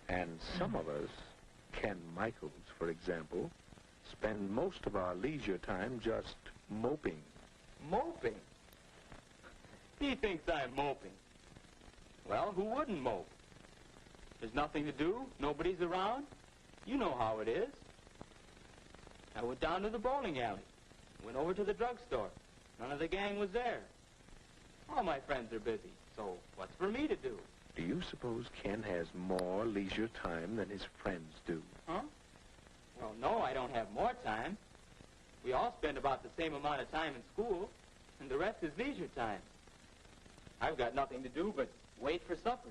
And some of us, Ken Michaels, for example, spend most of our leisure time just moping. Moping? He thinks I'm moping. Well, who wouldn't mope? There's nothing to do, nobody's around. You know how it is. I went down to the bowling alley, went over to the drugstore. None of the gang was there. All my friends are busy, so what's for me to do? Do you suppose Ken has more leisure time than his friends do? Huh? Well, no, I don't have more time. We all spend about the same amount of time in school, and the rest is leisure time. I've got nothing to do but wait for supper.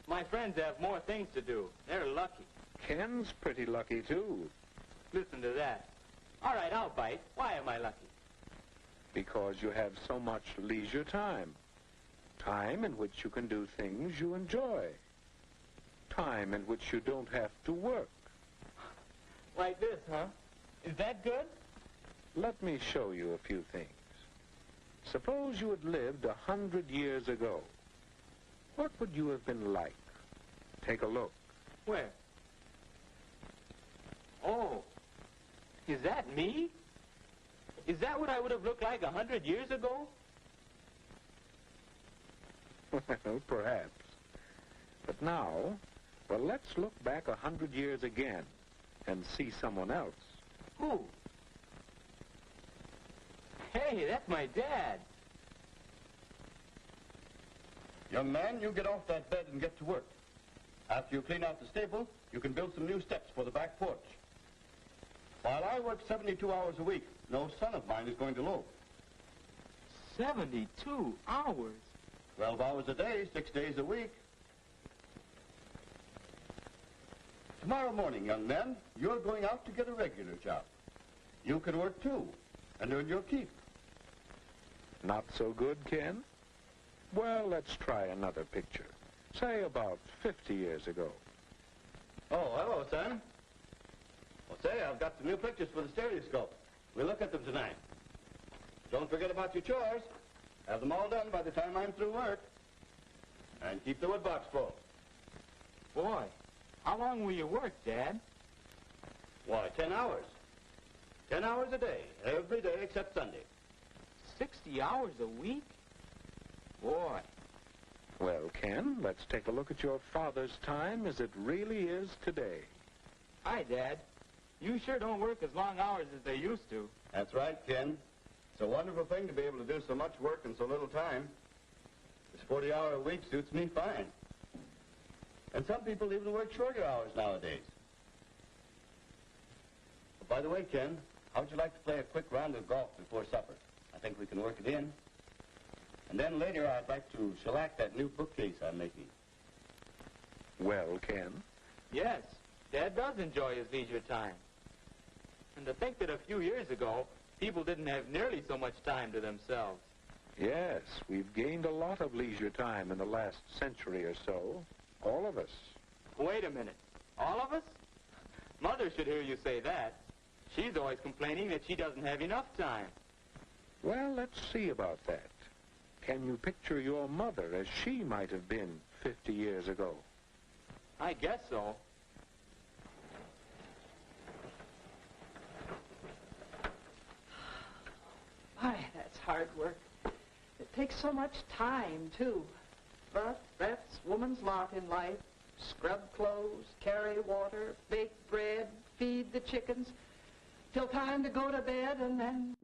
My friends have more things to do. They're lucky. Ken's pretty lucky, too. Listen to that. All right, I'll bite. Why am I lucky? Because you have so much leisure time. Time in which you can do things you enjoy. Time in which you don't have to work. Like this, huh? Is that good? Let me show you a few things. Suppose you had lived 100 years ago. What would you have been like? Take a look. Where? Oh, is that me? Is that what I would have looked like 100 years ago? Well, perhaps. But now, well, let's look back 100 years again and see someone else. Who? Hey, that's my dad. Young man, you get off that bed and get to work. After you clean out the stable, you can build some new steps for the back porch. While I work 72 hours a week, no son of mine is going to loaf. 72 hours? 12 hours a day, 6 days a week. Tomorrow morning, young man, you're going out to get a regular job. You can work too, and earn your keep. Not so good, Ken? Well, let's try another picture. Say about 50 years ago. Oh, hello, son. Well, say, I've got some new pictures for the stereoscope. We'll look at them tonight. Don't forget about your chores. Have them all done by the time I'm through work. And keep the wood box full. Boy, how long will you work, Dad? Why, 10 hours. 10 hours a day, every day except Sunday. 60 hours a week? Boy. Well, Ken, let's take a look at your father's time as it really is today. Hi, Dad. You sure don't work as long hours as they used to. That's right, Ken. It's a wonderful thing to be able to do so much work in so little time. This 40-hour week suits me fine. And some people even work shorter hours nowadays. But by the way, Ken, how'd you like to play a quick round of golf before supper? I think we can work it in. And then later I'd like to shellac that new bookcase I'm making. Well, Ken? Yes, Dad does enjoy his leisure time. And to think that a few years ago, people didn't have nearly so much time to themselves. Yes, we've gained a lot of leisure time in the last century or so. All of us. Wait a minute. All of us? Mother should hear you say that. She's always complaining that she doesn't have enough time. Well, let's see about that. Can you picture your mother as she might have been 50 years ago? I guess so. My, that's hard work. It takes so much time, too. But that's woman's lot in life. Scrub clothes, carry water, bake bread, feed the chickens, till time to go to bed, and then...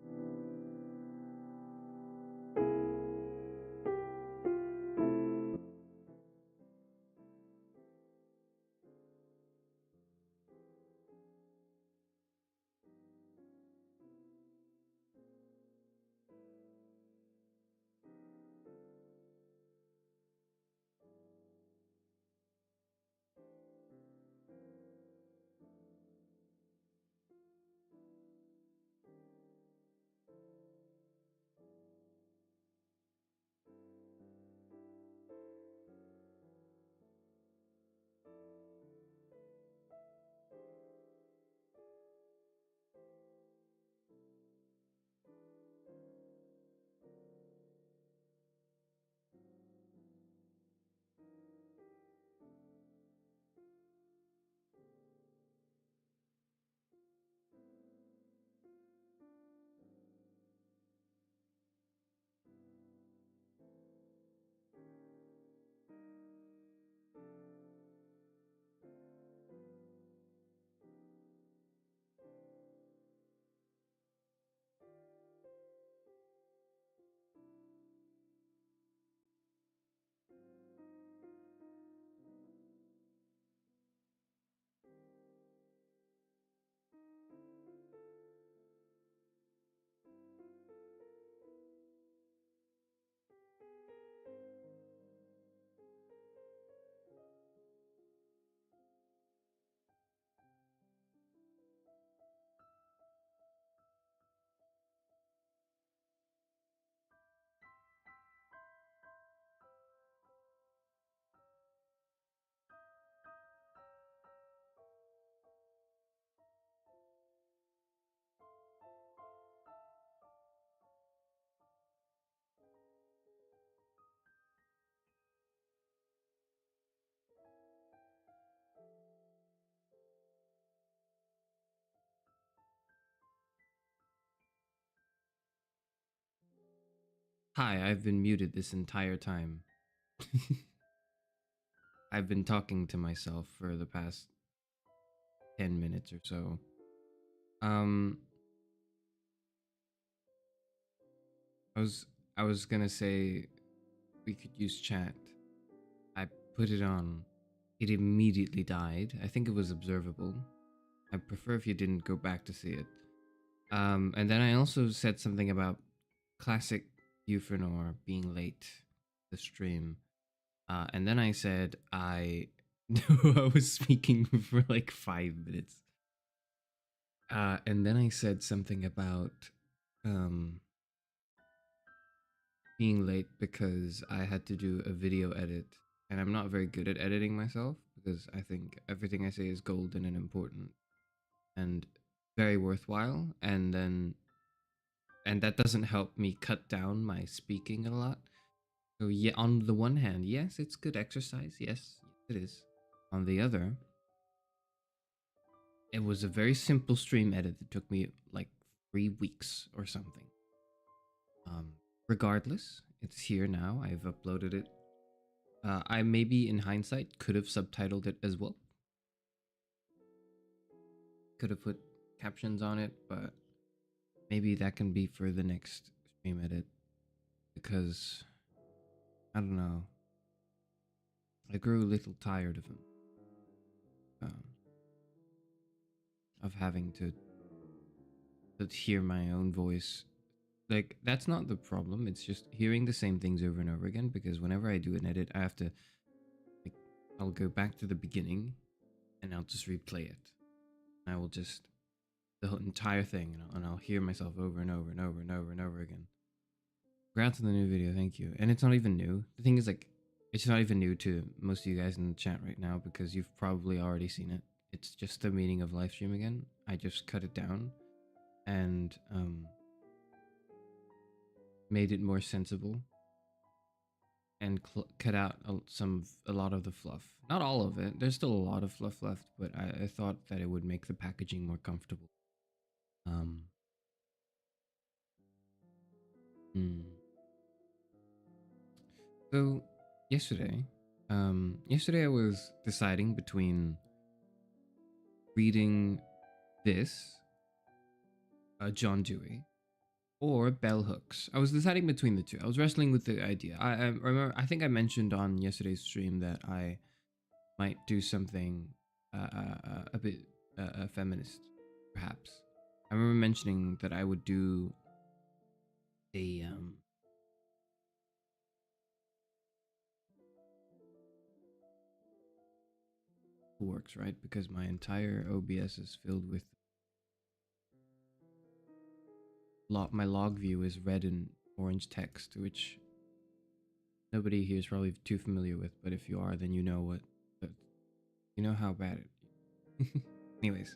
Hi, I've been muted this entire time. I've been talking to myself for the past 10 minutes or so. Um, I was gonna say we could use chat. I put it on. It immediately died. I think it was observable. I'd prefer if you didn't go back to see it. And then I also said something about classic Euphranor being late the stream. And then I said I was speaking for like 5 minutes. And then I said something about being late because I had to do a video edit, and I'm not very good at editing myself because I think everything I say is golden and important and very worthwhile, and that doesn't help me cut down my speaking a lot. So yeah, on the one hand, yes, it's good exercise. Yes, it is. On the other, it was a very simple stream edit that took me like 3 weeks or something. Regardless, it's here now. I've uploaded it. I maybe in hindsight could have subtitled it as well. Could have put captions on it, but maybe that can be for the next stream edit, because I don't know. I grew a little tired of him. Of having to hear my own voice. Like, that's not the problem. It's just hearing the same things over and over again, because whenever I do an edit, I have to, like, I'll go back to the beginning and I'll just replay it. I will just, the whole entire thing, and I'll hear myself over and over and over and over and over again. Congrats on the new video, thank you. And it's not even new. The thing is, like, it's not even new to most of you guys in the chat right now, because you've probably already seen it. It's just the meaning of live stream again. I just cut it down and made it more sensible and cut out a lot of the fluff. Not all of it. There's still a lot of fluff left, but I thought that it would make the packaging more comfortable. So yesterday I was deciding between reading this, John Dewey, or bell hooks. I was deciding between the two. I was wrestling with the idea. I remember, I think I mentioned on yesterday's stream that I might do something a bit feminist, perhaps. I remember mentioning that I would do a works, right? Because my entire OBS is filled with my log view is red and orange text, which nobody here is probably too familiar with, but if you are, then you know you know how bad it anyways.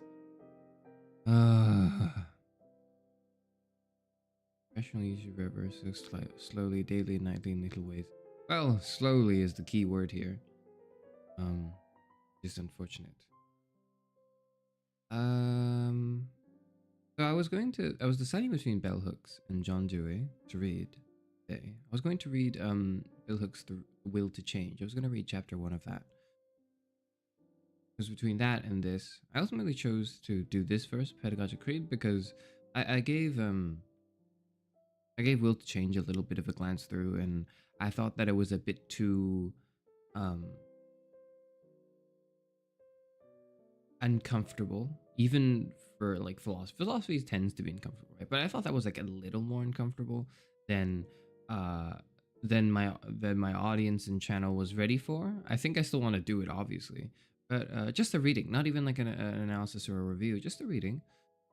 Professional use your reverse so slowly, daily, nightly, in little ways. Well, slowly is the key word here. Just unfortunate. So I was deciding between bell hooks and John Dewey to read today. I was going to read bell hooks, The Will to Change. I was going to read chapter 1 of that. It was between that and this. I ultimately chose to do this first, Pedagogic read, because I gave Will to Change a little bit of a glance through, and I thought that it was a bit too uncomfortable, even for like philosophy. Philosophy tends to be uncomfortable, right? But I thought that was like a little more uncomfortable than my audience and channel was ready for. I think I still want to do it, obviously, but just the reading, not even like an analysis or a review, just the reading.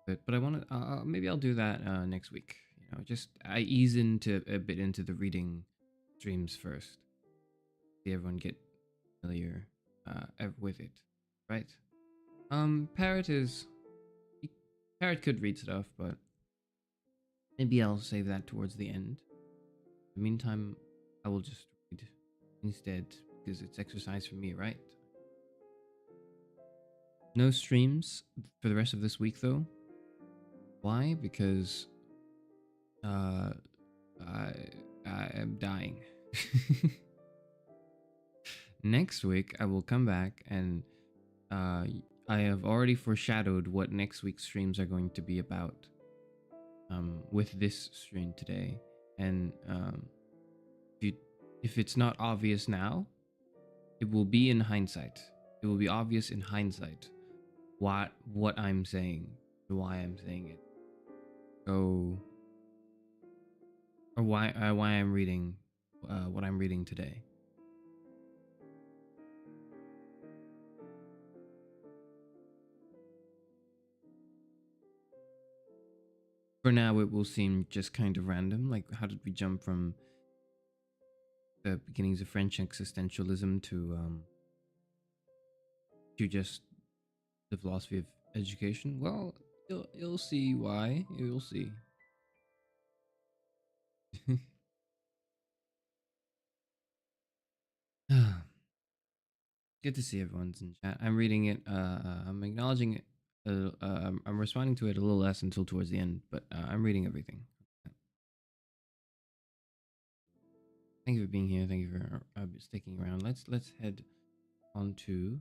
But I want to maybe I'll do that next week. You know, just I ease into a bit into the reading streams first. See everyone get familiar with it, right? Parrot could read stuff, but maybe I'll save that towards the end. In the meantime, I will just read instead, because it's exercise for me, right? No streams for the rest of this week, though. Why? Because I I am dying. Next week, I will come back and I have already foreshadowed what next week's streams are going to be about with this stream today. And if it's not obvious now, it will be in hindsight. It will be obvious in hindsight what I'm saying, why I'm saying it. So, or why I'm reading what I'm reading today. For now, it will seem just kind of random. Like, how did we jump from the beginnings of French existentialism to just the philosophy of education? Well, you'll see why. You'll see. Good to see everyone's in chat. I'm reading it. I'm acknowledging it. I'm responding to it a little less until towards the end, but I'm reading everything. Thank you for being here. Thank you for sticking around. Let's head on to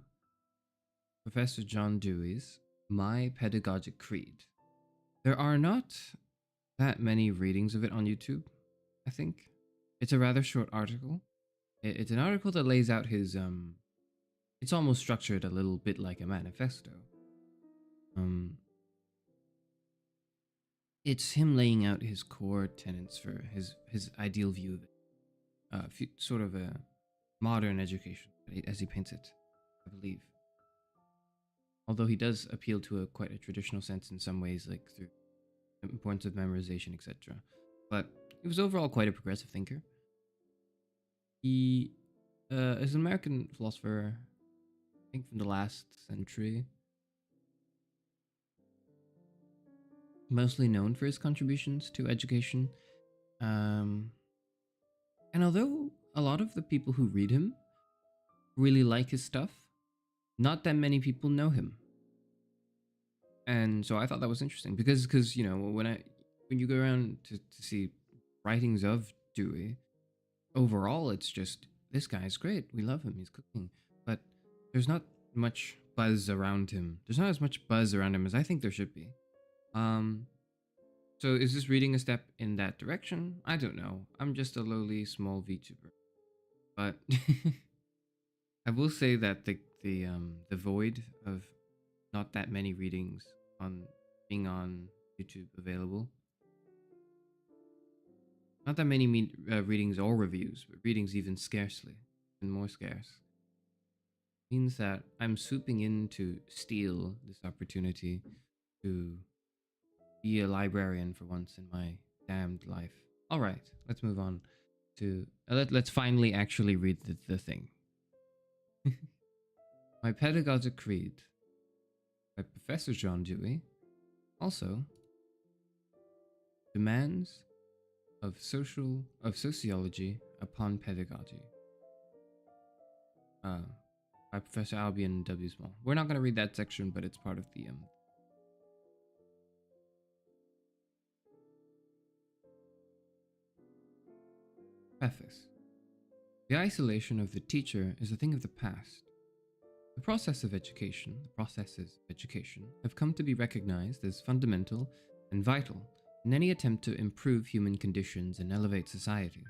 Professor John Dewey's My Pedagogic Creed. There are not that many readings of it on YouTube, I think. It's a rather short article. It's an article that lays out his it's almost structured a little bit like a manifesto. It's him laying out his core tenets for his ideal view of it. Sort of a modern education, as he paints it, I believe. Although he does appeal to quite a traditional sense in some ways, like through the importance of memorization, etc. But he was overall quite a progressive thinker. He is an American philosopher, I think from the last century. Mostly known for his contributions to education. And although a lot of the people who read him really like his stuff, not that many people know him. And so I thought that was interesting because you know, when you go around to see writings of Dewey, overall it's just, this guy's great, we love him, he's cooking. But there's not much buzz around him. There's not as much buzz around him as I think there should be. So is this reading a step in that direction? I don't know. I'm just a lowly small VTuber. But I will say that the void of not that many readings on being on YouTube available. Not that many readings or reviews, but readings even scarcely, and more scarce. Means that I'm swooping in to steal this opportunity to be a librarian for once in my damned life. All right, let's move on to let's finally actually read the thing. My Pedagogic Creed by Professor John Dewey. Also, Demands of Sociology upon Pedagogy. By Professor Albion W. Small. We're not going to read that section, but it's part of the Preface. The isolation of the teacher is a thing of the past. The processes of education have come to be recognized as fundamental and vital in any attempt to improve human conditions and elevate society.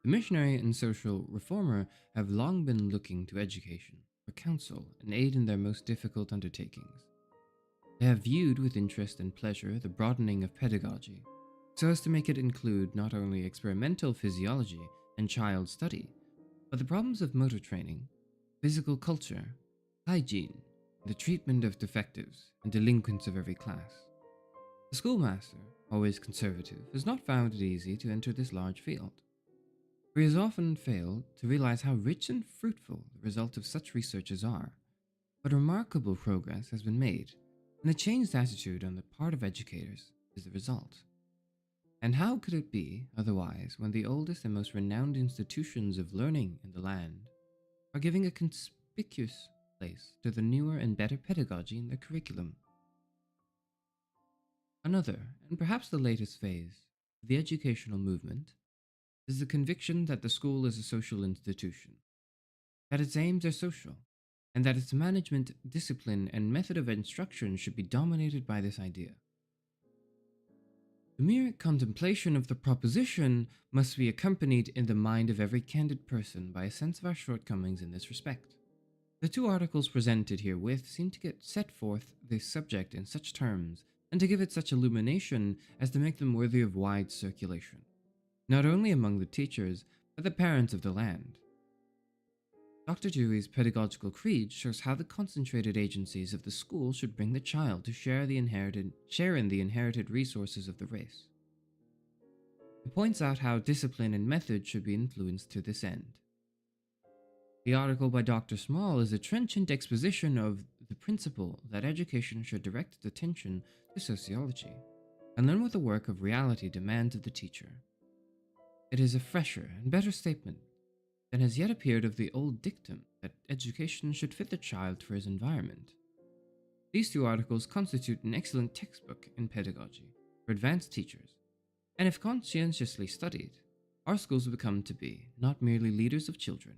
The missionary and social reformer have long been looking to education for counsel and aid in their most difficult undertakings. They have viewed with interest and pleasure the broadening of pedagogy, so as to make it include not only experimental physiology and child study, but the problems of motor training, physical culture, hygiene, and the treatment of defectives and delinquents of every class. The schoolmaster, always conservative, has not found it easy to enter this large field, for he has often failed to realize how rich and fruitful the result of such researches are. But remarkable progress has been made, and a changed attitude on the part of educators is the result. And how could it be otherwise when the oldest and most renowned institutions of learning in the land are giving a conspicuous place to the newer and better pedagogy in their curriculum? Another, and perhaps the latest phase of the educational movement is the conviction that the school is a social institution, that its aims are social, and that its management, discipline, and method of instruction should be dominated by this idea. The mere contemplation of the proposition must be accompanied in the mind of every candid person by a sense of our shortcomings in this respect. The two articles presented herewith seem to set forth this subject in such terms, and to give it such illumination as to make them worthy of wide circulation, not only among the teachers, but the parents of the land. Dr. Dewey's pedagogical creed shows how the concentrated agencies of the school should bring the child to share in the inherited resources of the race. It points out how discipline and method should be influenced to this end. The article by Dr. Small is a trenchant exposition of the principle that education should direct its attention to sociology, and learn what the work of reality demands of the teacher. It is a fresher and better statement than has yet appeared of the old dictum that education should fit the child for his environment. These two articles constitute an excellent textbook in pedagogy for advanced teachers, and if conscientiously studied, our schools will become to be not merely leaders of children,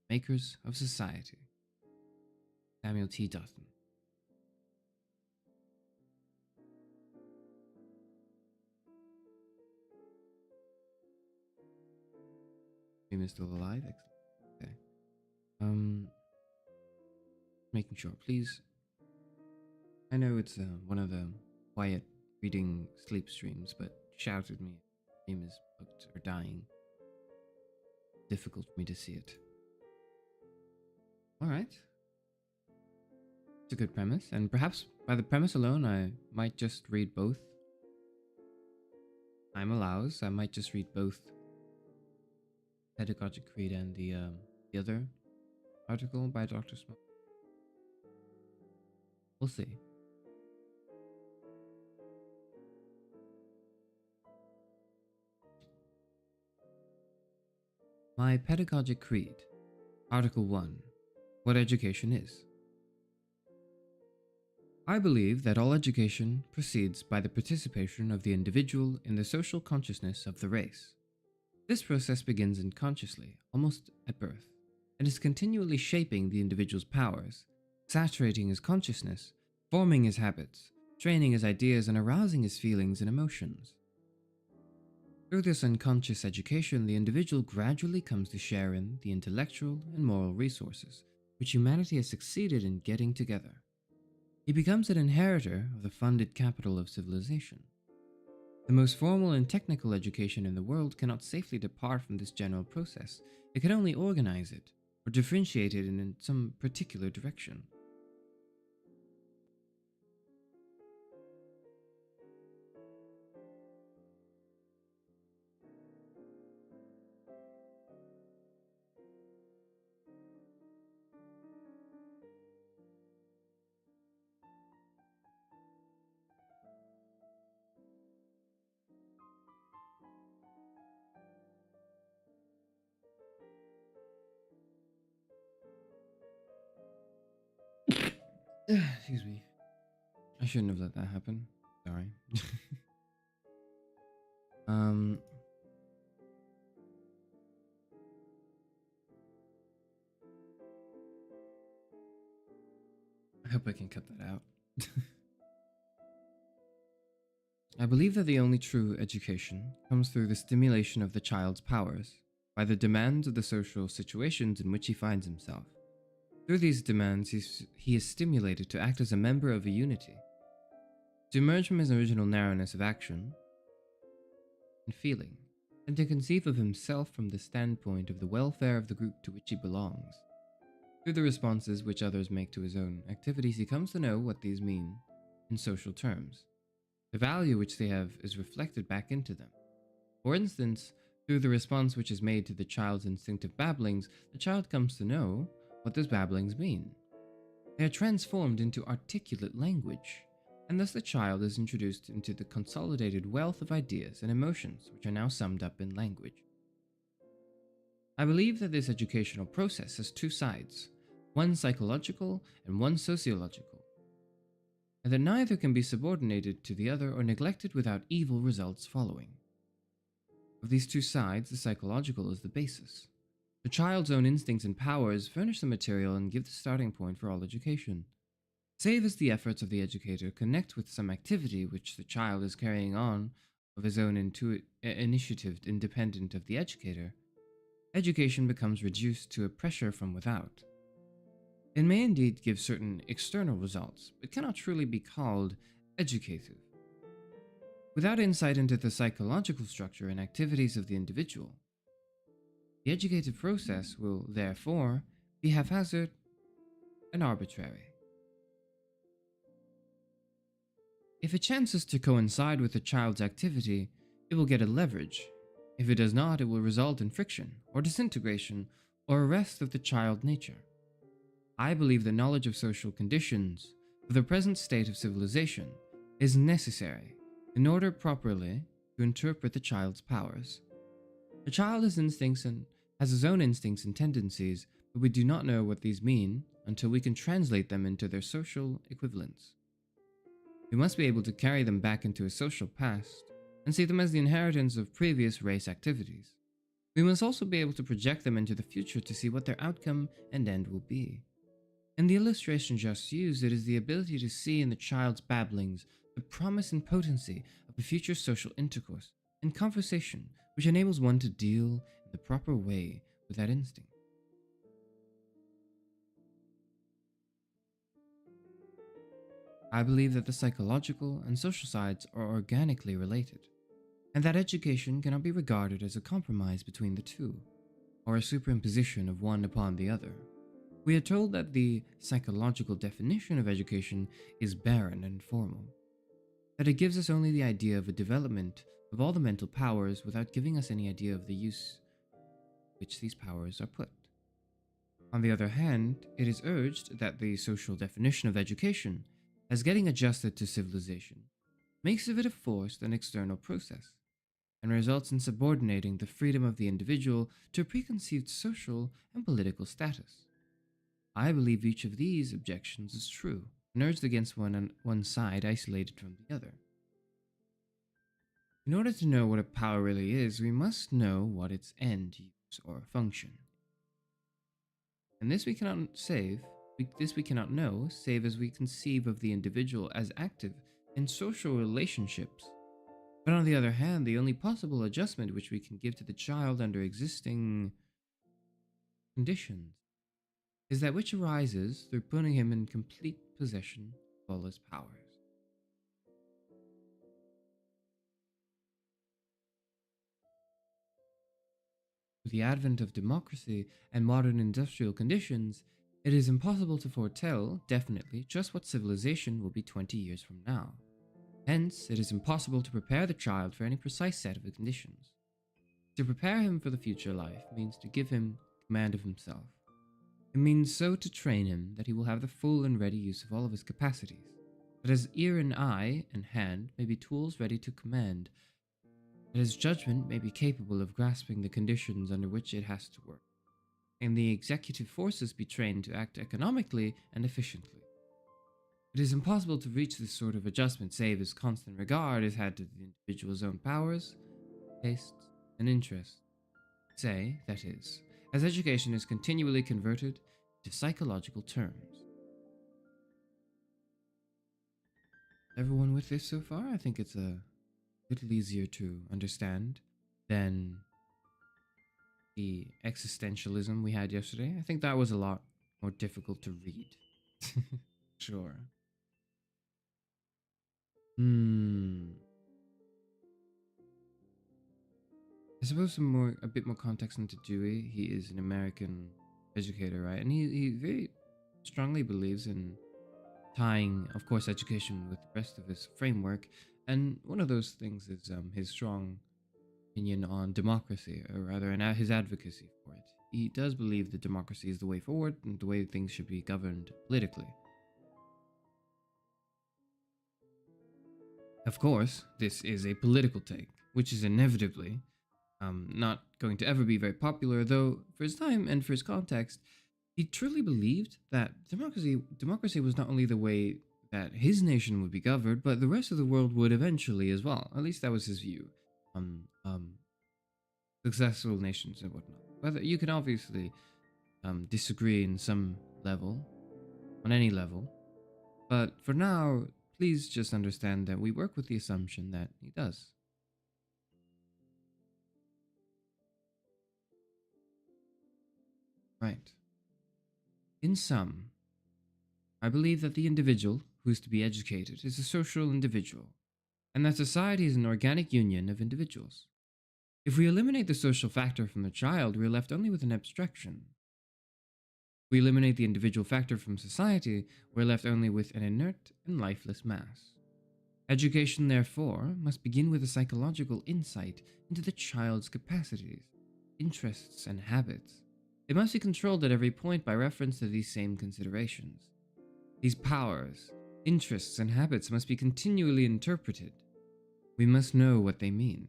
makers of society. Samuel T. Dutton. Is still alive? Excellent. Okay. Making sure, please. I know it's one of the quiet reading sleep streams, but shout at me if the stream is booked or dying. Difficult for me to see it. Alright. It's a good premise, and perhaps by the premise alone I might just read both. Time allows, I might just read both Pedagogic Creed and the other article by Dr. Small. We'll see. My Pedagogic Creed, Article 1, What Education Is. I believe that all education proceeds by the participation of the individual in the social consciousness of the race. This process begins unconsciously, almost at birth, and is continually shaping the individual's powers, saturating his consciousness, forming his habits, training his ideas, and arousing his feelings and emotions. Through this unconscious education, the individual gradually comes to share in the intellectual and moral resources which humanity has succeeded in getting together. He becomes an inheritor of the funded capital of civilization. The most formal and technical education in the world cannot safely depart from this general process. It can only organize it, or differentiate it in some particular direction. Excuse me. I shouldn't have let that happen. Sorry. I hope I can cut that out. I believe that the only true education comes through the stimulation of the child's powers, by the demands of the social situations in which he finds himself. Through these demands, he is stimulated to act as a member of a unity, to emerge from his original narrowness of action and feeling, and to conceive of himself from the standpoint of the welfare of the group to which he belongs. Through the responses which others make to his own activities, he comes to know what these mean in social terms. The value which they have is reflected back into them. For instance, through the response which is made to the child's instinctive babblings, the child comes to know what those babblings mean. They are transformed into articulate language, and thus the child is introduced into the consolidated wealth of ideas and emotions which are now summed up in language. I believe that this educational process has two sides, one psychological and one sociological, and that neither can be subordinated to the other or neglected without evil results following. Of these two sides, the psychological is the basis. The child's own instincts and powers furnish the material and give the starting point for all education. Save as the efforts of the educator connect with some activity which the child is carrying on of his own initiative independent of the educator, education becomes reduced to a pressure from without. It may indeed give certain external results, but cannot truly be called educative. Without insight into the psychological structure and activities of the individual, the educative process will, therefore, be haphazard and arbitrary. If it chances to coincide with the child's activity, it will get a leverage. If it does not, it will result in friction, or disintegration, or arrest of the child nature. I believe the knowledge of social conditions for the present state of civilization is necessary in order properly to interpret the child's powers. The child has instincts and has his own instincts and tendencies, but we do not know what these mean until we can translate them into their social equivalents. We must be able to carry them back into a social past and see them as the inheritance of previous race activities. We must also be able to project them into the future to see what their outcome and end will be. In the illustration just used, it is the ability to see in the child's babblings the promise and potency of a future social intercourse and conversation which enables one to deal in the proper way with that instinct. I believe that the psychological and social sides are organically related, and that education cannot be regarded as a compromise between the two, or a superimposition of one upon the other. We are told that the psychological definition of education is barren and formal, that it gives us only the idea of a development of all the mental powers without giving us any idea of the use which these powers are put. On the other hand, it is urged that the social definition of education, as getting adjusted to civilization, makes of it a forced and external process, and results in subordinating the freedom of the individual to a preconceived social and political status. I believe each of these objections is true, and urged against one side isolated from the other. In order to know what a power really is, we must know what its end, use, or function. And this we cannot know save as we conceive of the individual as active in social relationships. But on the other hand, the only possible adjustment which we can give to the child under existing conditions is that which arises through putting him in complete possession of all his powers. With the advent of democracy and modern industrial conditions, it is impossible to foretell definitely just what civilization will be 20 years from now. Hence, it is impossible to prepare the child for any precise set of conditions. To prepare him for the future life means to give him command of himself. It means so to train him that he will have the full and ready use of all of his capacities, that his ear and eye and hand may be tools ready to command, that his judgment may be capable of grasping the conditions under which it has to work, and the executive forces be trained to act economically and efficiently. It is impossible to reach this sort of adjustment save as constant regard is had to the individual's own powers, tastes, and interests. Say, that is, as education is continually converted into psychological terms. Everyone with this so far? I think it's a little easier to understand than the existentialism we had yesterday. I think that was a lot more difficult to read. Sure. I suppose a bit more context into Dewey. He is an American educator, right? And he very strongly believes in tying, of course, education with the rest of his framework. And one of those things is his strong opinion on democracy, or rather, his advocacy for it. He does believe that democracy is the way forward and the way things should be governed politically. Of course, this is a political take, which is inevitably not going to ever be very popular, though for his time and for his context, he truly believed that democracy was not only the way that his nation would be governed, but the rest of the world would eventually as well. At least that was his view. successful nations and whatnot. Whether you can obviously disagree in some level, on any level, but for now, please just understand that we work with the assumption that he does. Right. In sum, I believe that the individual who is to be educated is a social individual, and that society is an organic union of individuals. If we eliminate the social factor from the child, we are left only with an abstraction. If we eliminate the individual factor from society, we are left only with an inert and lifeless mass. Education, therefore, must begin with a psychological insight into the child's capacities, interests, and habits. It must be controlled at every point by reference to these same considerations. These powers, interests, and habits must be continually interpreted. We must know what they mean.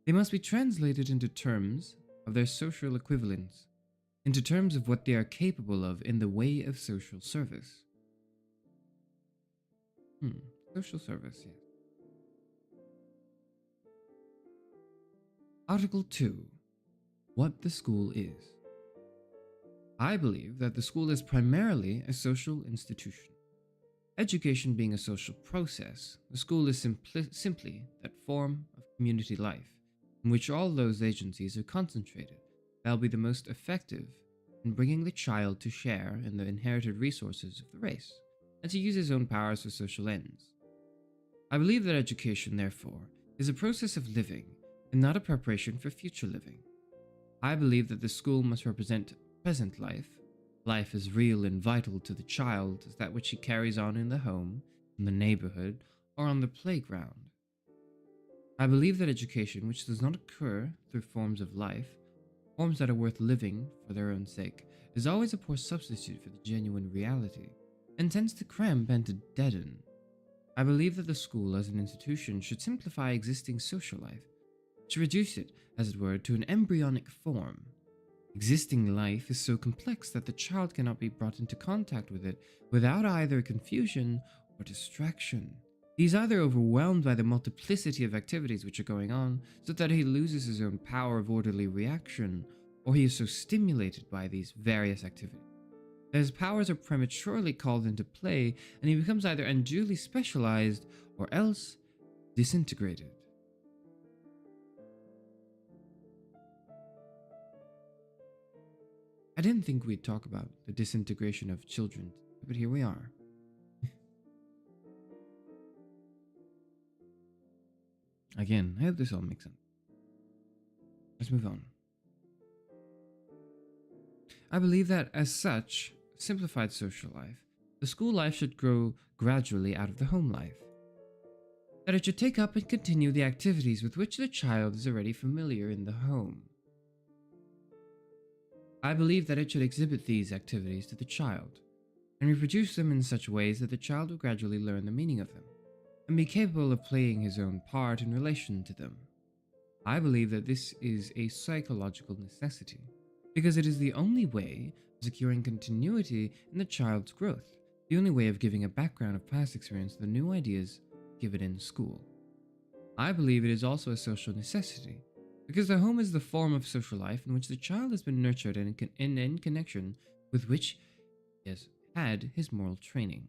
They must be translated into terms of their social equivalents, into terms of what they are capable of in the way of social service. Social service, yes. Article 2. What the school is. I believe that the school is primarily a social institution. Education being a social process, the school is simply that form of community life in which all those agencies are concentrated that will be the most effective in bringing the child to share in the inherited resources of the race and to use his own powers for social ends. I believe that education, therefore, is a process of living and not a preparation for future living. I believe that the school must represent present life. Life as real and vital to the child as that which he carries on in the home, in the neighborhood, or on the playground. I believe that education which does not occur through forms of life, forms that are worth living for their own sake, is always a poor substitute for the genuine reality, and tends to cramp and to deaden. I believe that the school as an institution should simplify existing social life, to reduce it, as it were, to an embryonic form. Existing life is so complex that the child cannot be brought into contact with it without either confusion or distraction. He is either overwhelmed by the multiplicity of activities which are going on, so that he loses his own power of orderly reaction, or he is so stimulated by these various activities that his powers are prematurely called into play, and he becomes either unduly specialized or else disintegrated. I didn't think we'd talk about the disintegration of children, but here we are. Again, I hope this all makes sense. Let's move on. I believe that, as such, simplified social life, the school life should grow gradually out of the home life. That it should take up and continue the activities with which the child is already familiar in the home. I believe that it should exhibit these activities to the child, and reproduce them in such ways that the child will gradually learn the meaning of them, and be capable of playing his own part in relation to them. I believe that this is a psychological necessity, because it is the only way of securing continuity in the child's growth, the only way of giving a background of past experience to the new ideas given in school. I believe it is also a social necessity, because the home is the form of social life in which the child has been nurtured and in connection with which he has had his moral training.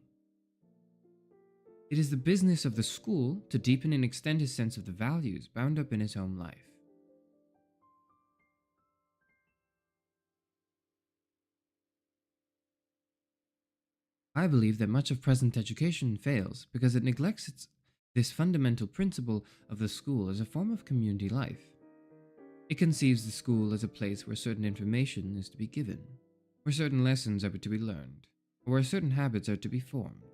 It is the business of the school to deepen and extend his sense of the values bound up in his home life. I believe that much of present education fails because it neglects this fundamental principle of the school as a form of community life. It conceives the school as a place where certain information is to be given, where certain lessons are to be learned, or where certain habits are to be formed.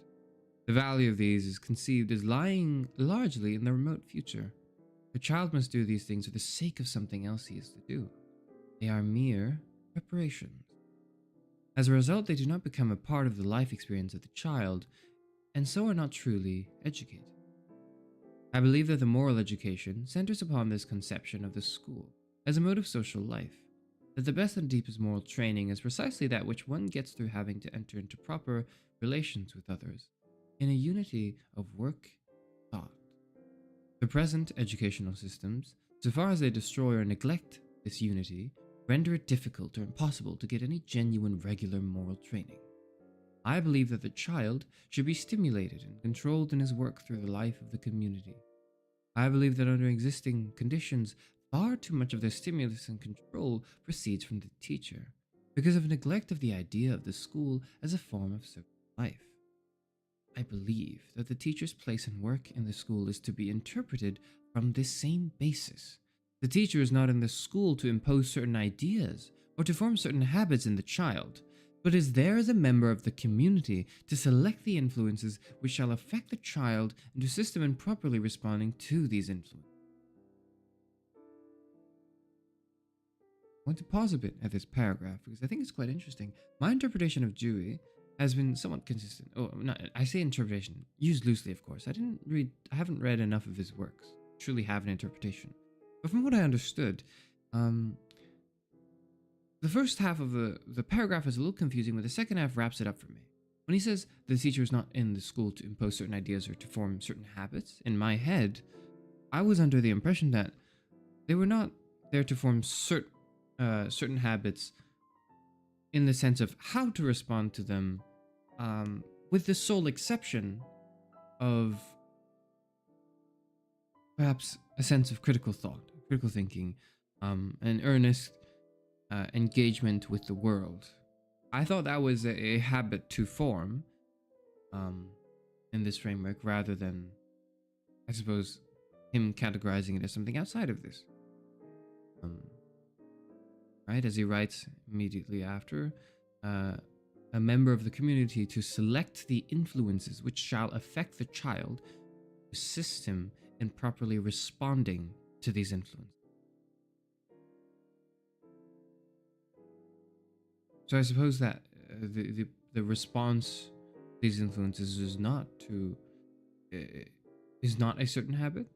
The value of these is conceived as lying largely in the remote future. The child must do these things for the sake of something else he is to do. They are mere preparations. As a result, they do not become a part of the life experience of the child, and so are not truly educated. I believe that the moral education centers upon this conception of the school as a mode of social life, that the best and deepest moral training is precisely that which one gets through having to enter into proper relations with others, in a unity of work thought. The present educational systems so far as they destroy or neglect this unity, render it difficult or impossible to get any genuine regular moral training. I believe that the child should be stimulated and controlled in his work through the life of the community. I believe that under existing conditions, far too much of the stimulus and control proceeds from the teacher, because of neglect of the idea of the school as a form of social life. I believe that the teacher's place and work in the school is to be interpreted from this same basis. The teacher is not in the school to impose certain ideas or to form certain habits in the child, but is there as a member of the community to select the influences which shall affect the child and to assist him in properly responding to these influences. I want to pause a bit at this paragraph because I think it's quite interesting. My interpretation of Dewey has been somewhat consistent. Oh, not, I say interpretation, used loosely, of course. I haven't read enough of his works to truly have an interpretation. But from what I understood, the first half of the paragraph is a little confusing, but the second half wraps it up for me. When he says the teacher is not in the school to impose certain ideas or to form certain habits, in my head, I was under the impression that they were not there to form certain habits in the sense of how to respond to them, with the sole exception of perhaps a sense of critical thought, critical thinking, an earnest engagement with the world. I thought that was a habit to form in this framework rather than, I suppose, him categorizing it as something outside of this. Right, as he writes immediately after, a member of the community to select the influences which shall affect the child, to assist him in properly responding to these influences. So I suppose that the response to these influences is not a certain habit.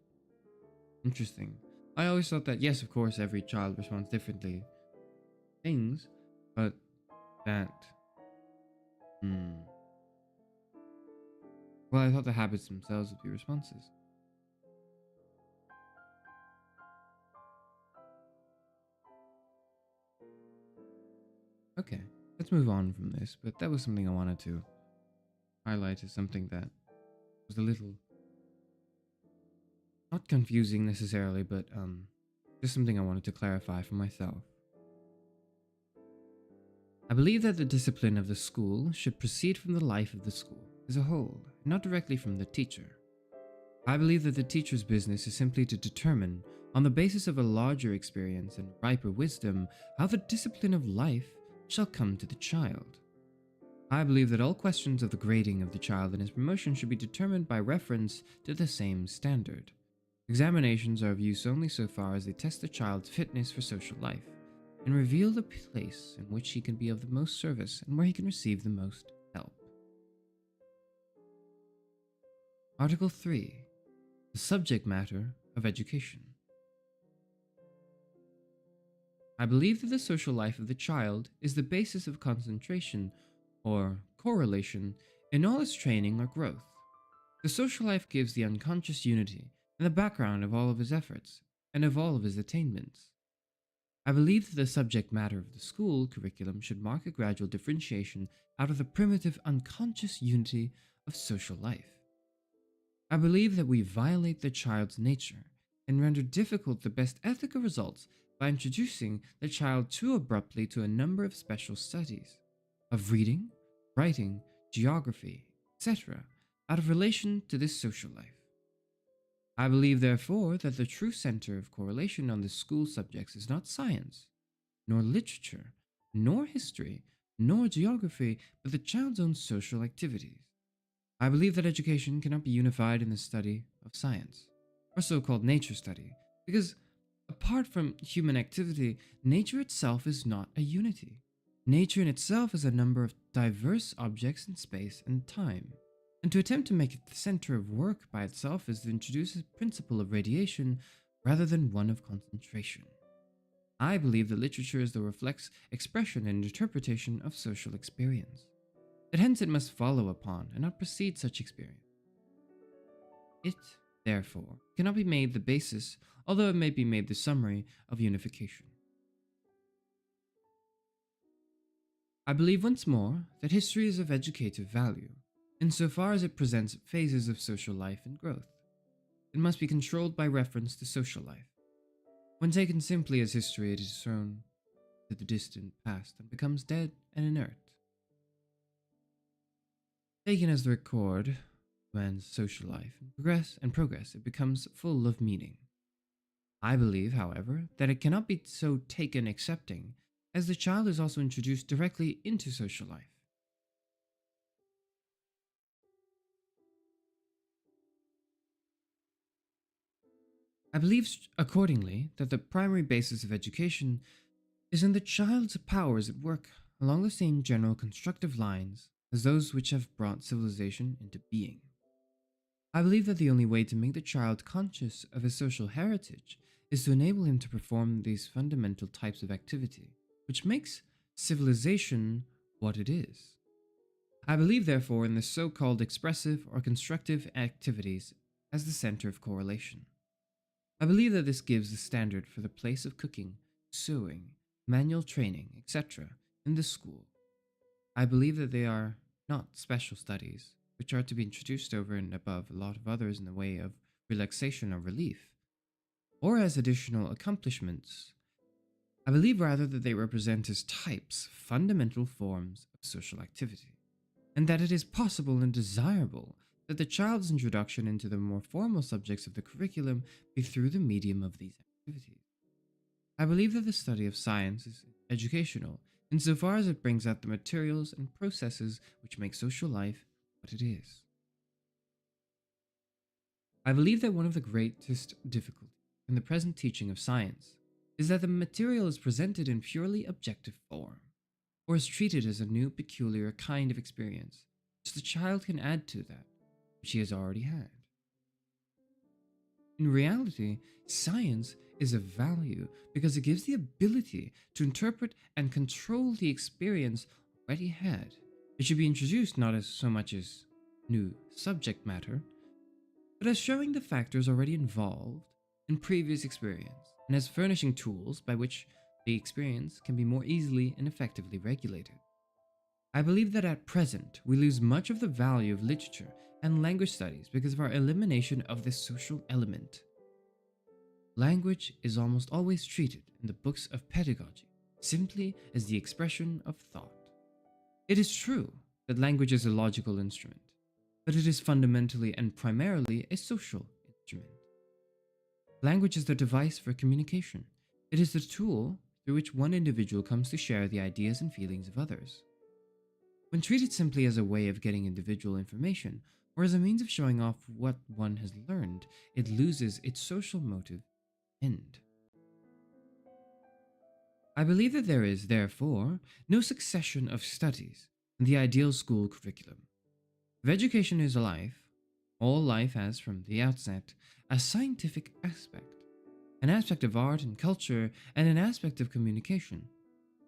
Interesting. I always thought that yes, of course, every child responds differently to things, but that well, I thought the habits themselves would be responses. Okay, let's move on from this, but that was something I wanted to highlight as something that was a little, not confusing necessarily, but just something I wanted to clarify for myself. I believe that the discipline of the school should proceed from the life of the school as a whole, not directly from the teacher. I believe that the teacher's business is simply to determine, on the basis of a larger experience and riper wisdom, how the discipline of life shall come to the child. I believe that all questions of the grading of the child and his promotion should be determined by reference to the same standard. Examinations are of use only so far as they test the child's fitness for social life and reveal the place in which he can be of the most service and where he can receive the most help. Article 3. The subject matter of education. I believe that the social life of the child is the basis of concentration or correlation in all its training or growth. The social life gives the unconscious unity and the background of all of his efforts and of all of his attainments. I believe that the subject matter of the school curriculum should mark a gradual differentiation out of the primitive unconscious unity of social life. I believe that we violate the child's nature and render difficult the best ethical results by introducing the child too abruptly to a number of special studies of reading, writing, geography, etc., out of relation to this social life. I believe, therefore, that the true center of correlation on the school subjects is not science, nor literature, nor history, nor geography, but the child's own social activities. I believe that education cannot be unified in the study of science, or so-called nature study, because apart from human activity, nature itself is not a unity. Nature in itself is a number of diverse objects in space and time, and to attempt to make it the center of work by itself is to introduce a principle of radiation rather than one of concentration. I believe that literature is the reflex, expression, and interpretation of social experience, that hence it must follow upon and not precede such experience. It therefore, cannot be made the basis, although it may be made the summary, of unification. I believe once more that history is of educative value, insofar as it presents phases of social life and growth. It must be controlled by reference to social life. When taken simply as history, it is thrown to the distant past and becomes dead and inert. Taken as the record of man's social life and progress, it becomes full of meaning. I believe, however, that it cannot be so taken accepting, as the child is also introduced directly into social life. I believe, accordingly, that the primary basis of education is in the child's powers at work along the same general constructive lines as those which have brought civilization into being. I believe that the only way to make the child conscious of his social heritage is to enable him to perform these fundamental types of activity, which makes civilization what it is. I believe, therefore, in the so-called expressive or constructive activities as the center of correlation. I believe that this gives the standard for the place of cooking, sewing, manual training, etc. in the school. I believe that they are not special studies, which are to be introduced over and above a lot of others in the way of relaxation or relief, or as additional accomplishments. I believe rather that they represent as types fundamental forms of social activity, and that it is possible and desirable that the child's introduction into the more formal subjects of the curriculum be through the medium of these activities. I believe that the study of science is educational, insofar as it brings out the materials and processes which make social life what it is. I believe that one of the greatest difficulties in the present teaching of science is that the material is presented in purely objective form, or is treated as a new peculiar kind of experience, which the child can add to that which he has already had. In reality, science is of value because it gives the ability to interpret and control the experience already had. It should be introduced not as so much as new subject matter, but as showing the factors already involved in previous experience, and as furnishing tools by which the experience can be more easily and effectively regulated. I believe that at present we lose much of the value of literature and language studies because of our elimination of this social element. Language is almost always treated in the books of pedagogy simply as the expression of thought. It is true that language is a logical instrument, but it is fundamentally and primarily a social instrument. Language is the device for communication. It is the tool through which one individual comes to share the ideas and feelings of others. When treated simply as a way of getting individual information, or as a means of showing off what one has learned, it loses its social motive end. I believe that there is, therefore, no succession of studies in the ideal school curriculum. If education is a life, all life has from the outset a scientific aspect, an aspect of art and culture, and an aspect of communication.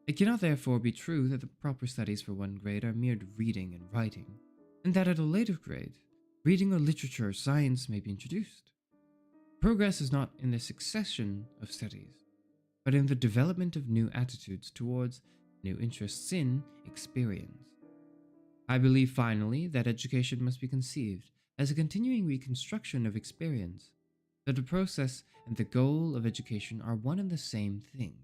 It cannot therefore be true that the proper studies for one grade are mere reading and writing, and that at a later grade, reading or literature or science may be introduced. Progress is not in the succession of studies, but in the development of new attitudes towards, new interests in, experience. I believe finally that education must be conceived as a continuing reconstruction of experience, that the process and the goal of education are one and the same thing.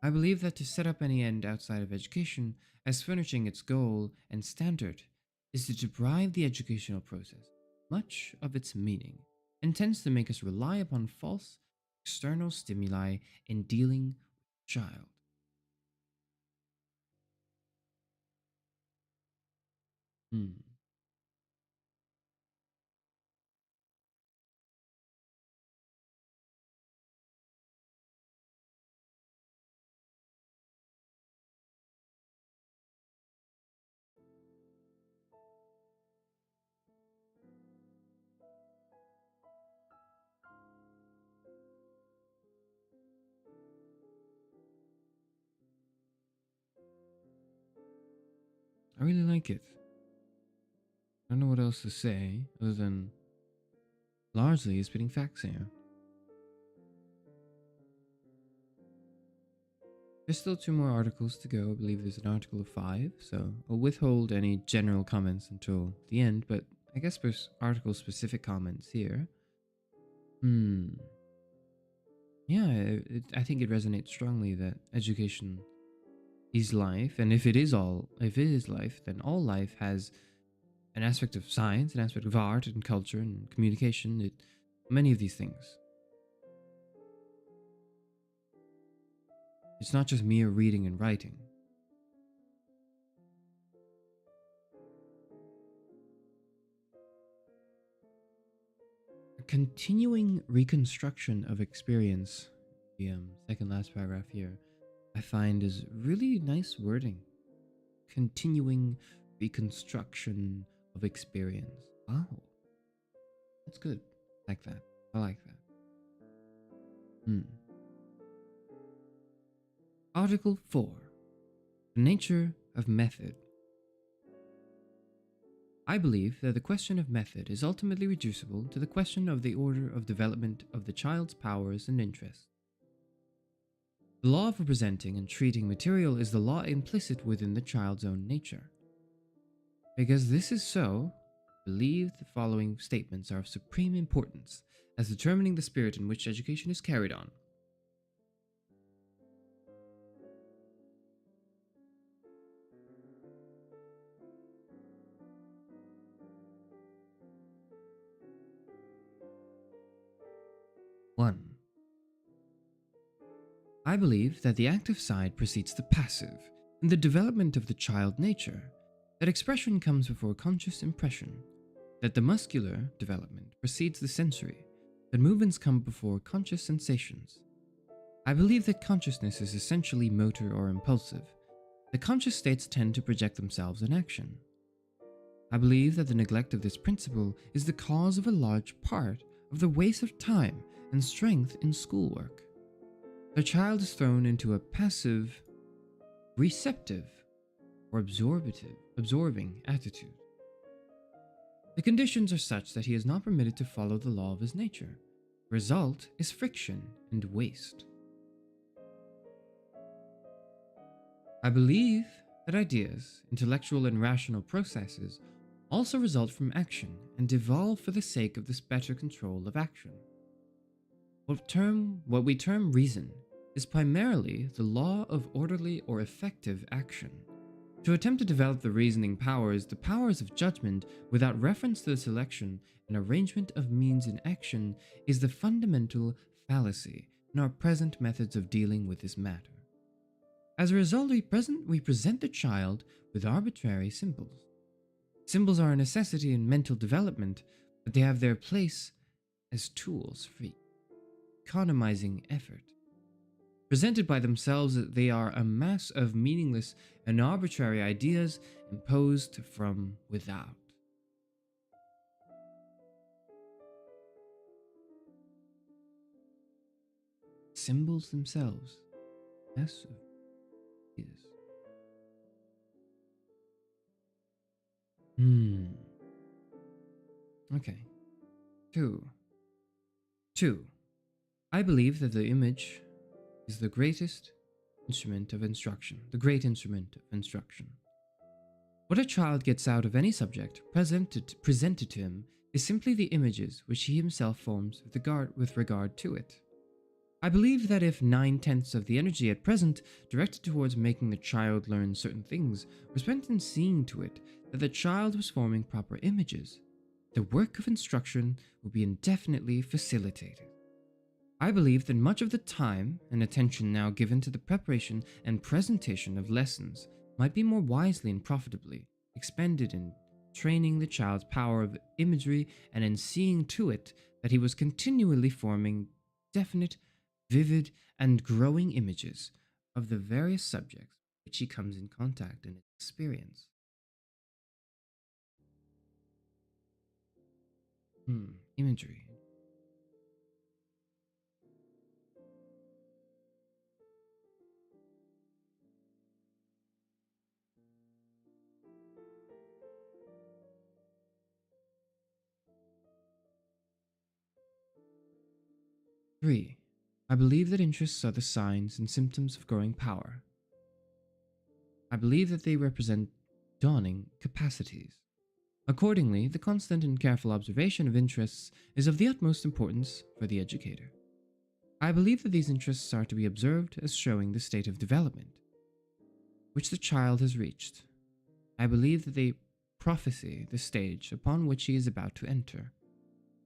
I believe that to set up any end outside of education as furnishing its goal and standard is to deprive the educational process much of its meaning and tends to make us rely upon false external stimuli in dealing with the child. I really like it. I don't know what else to say other than largely he's spitting facts here. There's still 2 more articles to go. I believe there's an article of 5, so I'll withhold any general comments until the end, but I guess there's article-specific comments here. Yeah, I think it resonates strongly that education is life, and if it is life, then all life has an aspect of science, an aspect of art and culture and communication, many of these things. It's not just mere reading and writing. A continuing reconstruction of experience, the second last paragraph here, I find is really nice wording. Continuing reconstruction of experience. Wow. That's good. Like that. I like that. Article 4. The nature of method. I believe that the question of method is ultimately reducible to the question of the order of development of the child's powers and interests. The law of representing and treating material is the law implicit within the child's own nature. Because this is so, I believe the following statements are of supreme importance as determining the spirit in which education is carried on. One. I believe that the active side precedes the passive in the development of the child nature, that expression comes before conscious impression, that the muscular development precedes the sensory, that movements come before conscious sensations. I believe that consciousness is essentially motor or impulsive. The conscious states tend to project themselves in action. I believe that the neglect of this principle is the cause of a large part of the waste of time and strength in schoolwork. The child is thrown into a passive, receptive, or absorbing attitude. The conditions are such that he is not permitted to follow the law of his nature. The result is friction and waste. I believe that ideas, intellectual and rational processes, also result from action and evolve for the sake of this better control of action. What we term reason is primarily the law of orderly or effective action. To attempt to develop the reasoning powers, the powers of judgment, without reference to the selection and arrangement of means in action, is the fundamental fallacy in our present methods of dealing with this matter. As a result, we present the child with arbitrary symbols. Symbols are a necessity in mental development, but they have their place as tools for economizing effort. Presented by themselves, they are a mass of meaningless and arbitrary ideas imposed from without. Symbols themselves, mass of ideas. Okay. 2. I believe that the image is the greatest instrument of instruction, the great instrument of instruction. What a child gets out of any subject presented to him is simply the images which he himself forms with regard to it. I believe that if 9/10 of the energy at present directed towards making the child learn certain things were spent in seeing to it that the child was forming proper images, the work of instruction would be indefinitely facilitated. I believe that much of the time and attention now given to the preparation and presentation of lessons might be more wisely and profitably expended in training the child's power of imagery and in seeing to it that he was continually forming definite, vivid, and growing images of the various subjects which he comes in contact and experience. Imagery. 3. I believe that interests are the signs and symptoms of growing power. I believe that they represent dawning capacities. Accordingly, the constant and careful observation of interests is of the utmost importance for the educator. I believe that these interests are to be observed as showing the state of development which the child has reached. I believe that they prophesy the stage upon which he is about to enter.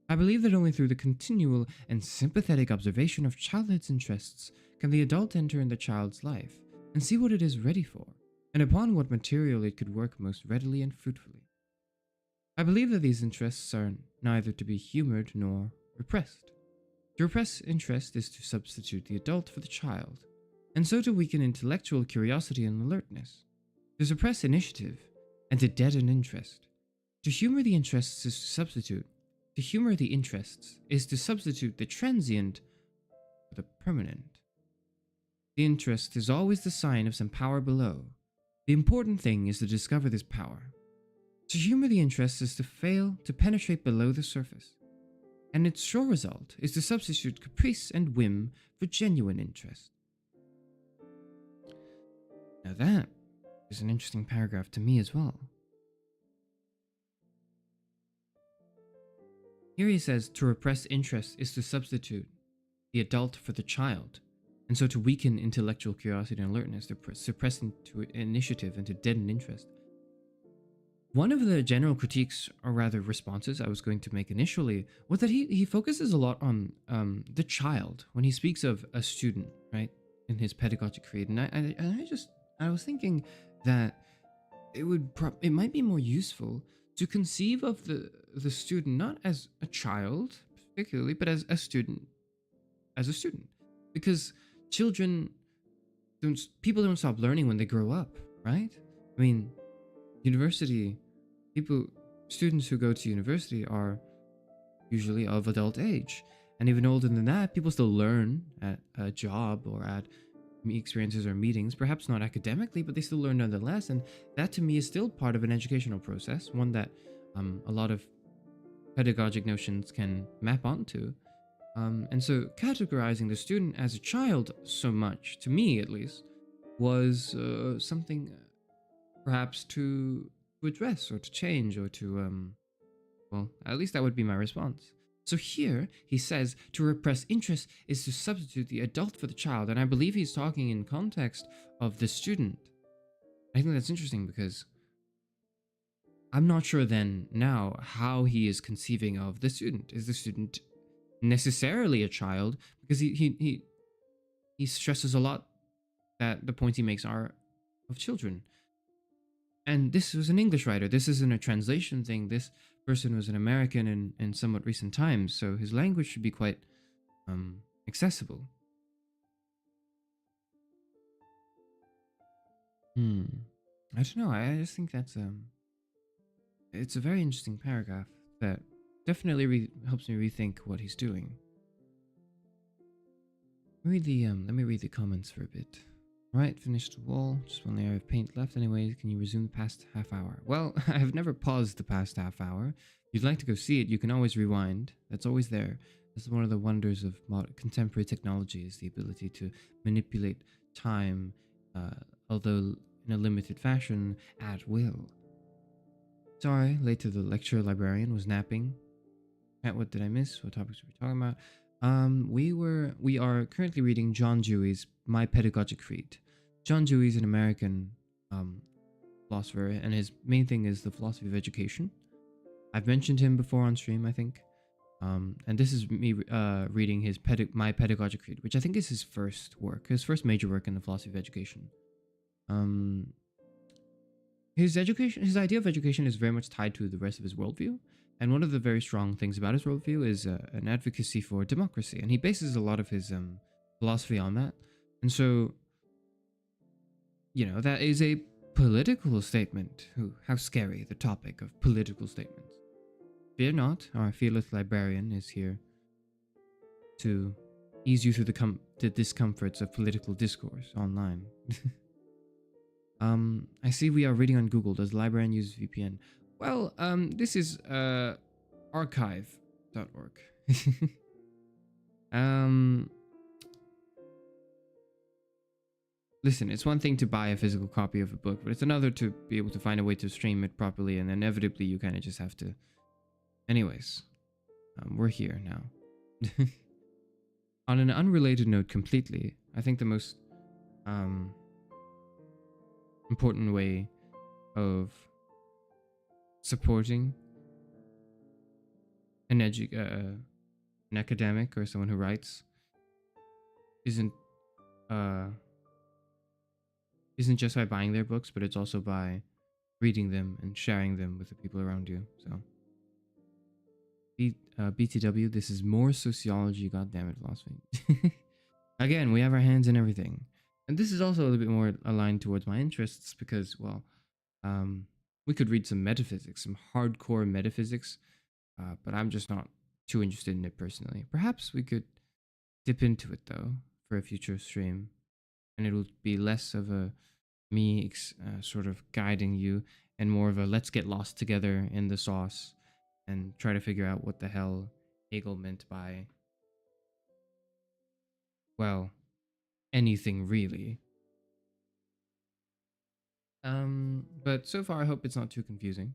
I believe that only through the continual and sympathetic observation of childhood's interests can the adult enter in the child's life and see what it is ready for, and upon what material it could work most readily and fruitfully. I believe that these interests are neither to be humored nor repressed. To repress interest is to substitute the adult for the child, and so to weaken intellectual curiosity and alertness. To suppress initiative, and to deaden interest. To humor the interests is to substitute. To humor the interests is to substitute the transient for the permanent. The interest is always the sign of some power below. The important thing is to discover this power. To humor the interest is to fail to penetrate below the surface, and its sure result is to substitute caprice and whim for genuine interest. Now that is an interesting paragraph to me as well. Here he says to repress interest is to substitute the adult for the child, and so to weaken intellectual curiosity and alertness, to suppress initiative and to deaden interest. One of the general critiques, or rather responses, I was going to make initially was that he focuses a lot on the child when he speaks of a student, right, in his pedagogic creed. And I was thinking that it might be more useful to conceive of the student not as a child particularly, but as a student, because people don't stop learning when they grow up, right? I mean, students who go to university are usually of adult age, and even older than that, people still learn at a job or at experiences or meetings, perhaps not academically, but they still learn nonetheless. And that to me is still part of an educational process, one that a lot of pedagogic notions can map onto. And so categorizing the student as a child so much, to me at least, was something perhaps to address or to change or to, well, at least that would be my response. So here he says to repress interest is to substitute the adult for the child, and I believe he's talking in context of the student. I think that's interesting because I'm not sure then now how he is conceiving of the student. Is the student necessarily a child? Because he stresses a lot that the points he makes are of children. And this was an English writer. This isn't a translation thing. This person was an American in somewhat recent times, so his language should be quite accessible. I don't know. I just think that's it's a very interesting paragraph that definitely helps me rethink what he's doing. Let me read the comments for a bit. Right, finished the wall. Just one layer of paint left. Anyways, can you resume the past half hour? Well, I have never paused the past half hour. If you'd like to go see it, you can always rewind. That's always there. This is one of the wonders of contemporary technology, is the ability to manipulate time, although in a limited fashion, at will. Sorry, late to the lecture. Librarian was napping. What did I miss? What topics were we talking about? We are currently reading John Dewey's My Pedagogic Creed. John Dewey is an American philosopher, and his main thing is the philosophy of education. I've mentioned him before on stream, I think. And this is me reading his My Pedagogic Creed, which I think is his first major work in the philosophy of education. His idea of education is very much tied to the rest of his worldview. And one of the very strong things about his worldview is an advocacy for democracy. And he bases a lot of his philosophy on that. And so, that is a political statement. How scary, the topic of political statements. Fear not, our fearless librarian is here to ease you through the discomforts of political discourse online. I see we are reading on Google. Does the librarian use VPN? Well, this is archive.org. Um, Listen, it's one thing to buy a physical copy of a book, but it's another to be able to find a way to stream it properly, and inevitably you kind of just have to. Anyways, we're here now. On an unrelated note completely, I think the most important way of supporting an academic or someone who writes isn't just by buying their books, but it's also by reading them and sharing them with the people around you. So, BTW, this is more sociology, goddammit, philosophy. Again, we have our hands in everything. And this is also a little bit more aligned towards my interests because, well, we could read some metaphysics, some hardcore metaphysics, but I'm just not too interested in it personally. Perhaps we could dip into it, though, for a future stream. And it'll be less of a me sort of guiding you and more of a let's get lost together in the sauce and try to figure out what the hell Hegel meant by, well, anything really. But so far I hope it's not too confusing.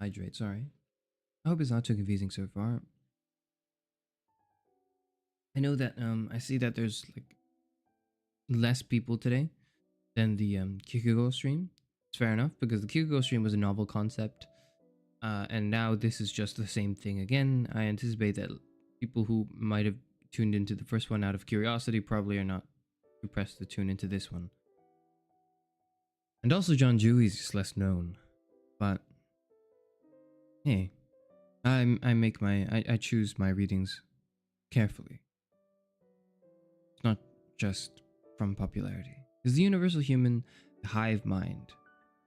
Hydrate, sorry. I hope it's not too confusing so far. I know that I see that there's like less people today than the Kikugo stream. It's fair enough because the Kikugo stream was a novel concept, and now this is just the same thing again. I anticipate that people who might have tuned into the first one out of curiosity probably are not too pressed to tune into this one. And also John Dewey's just less known, but hey, I choose my readings carefully. It's not just from popularity. Is the universal human the hive mind?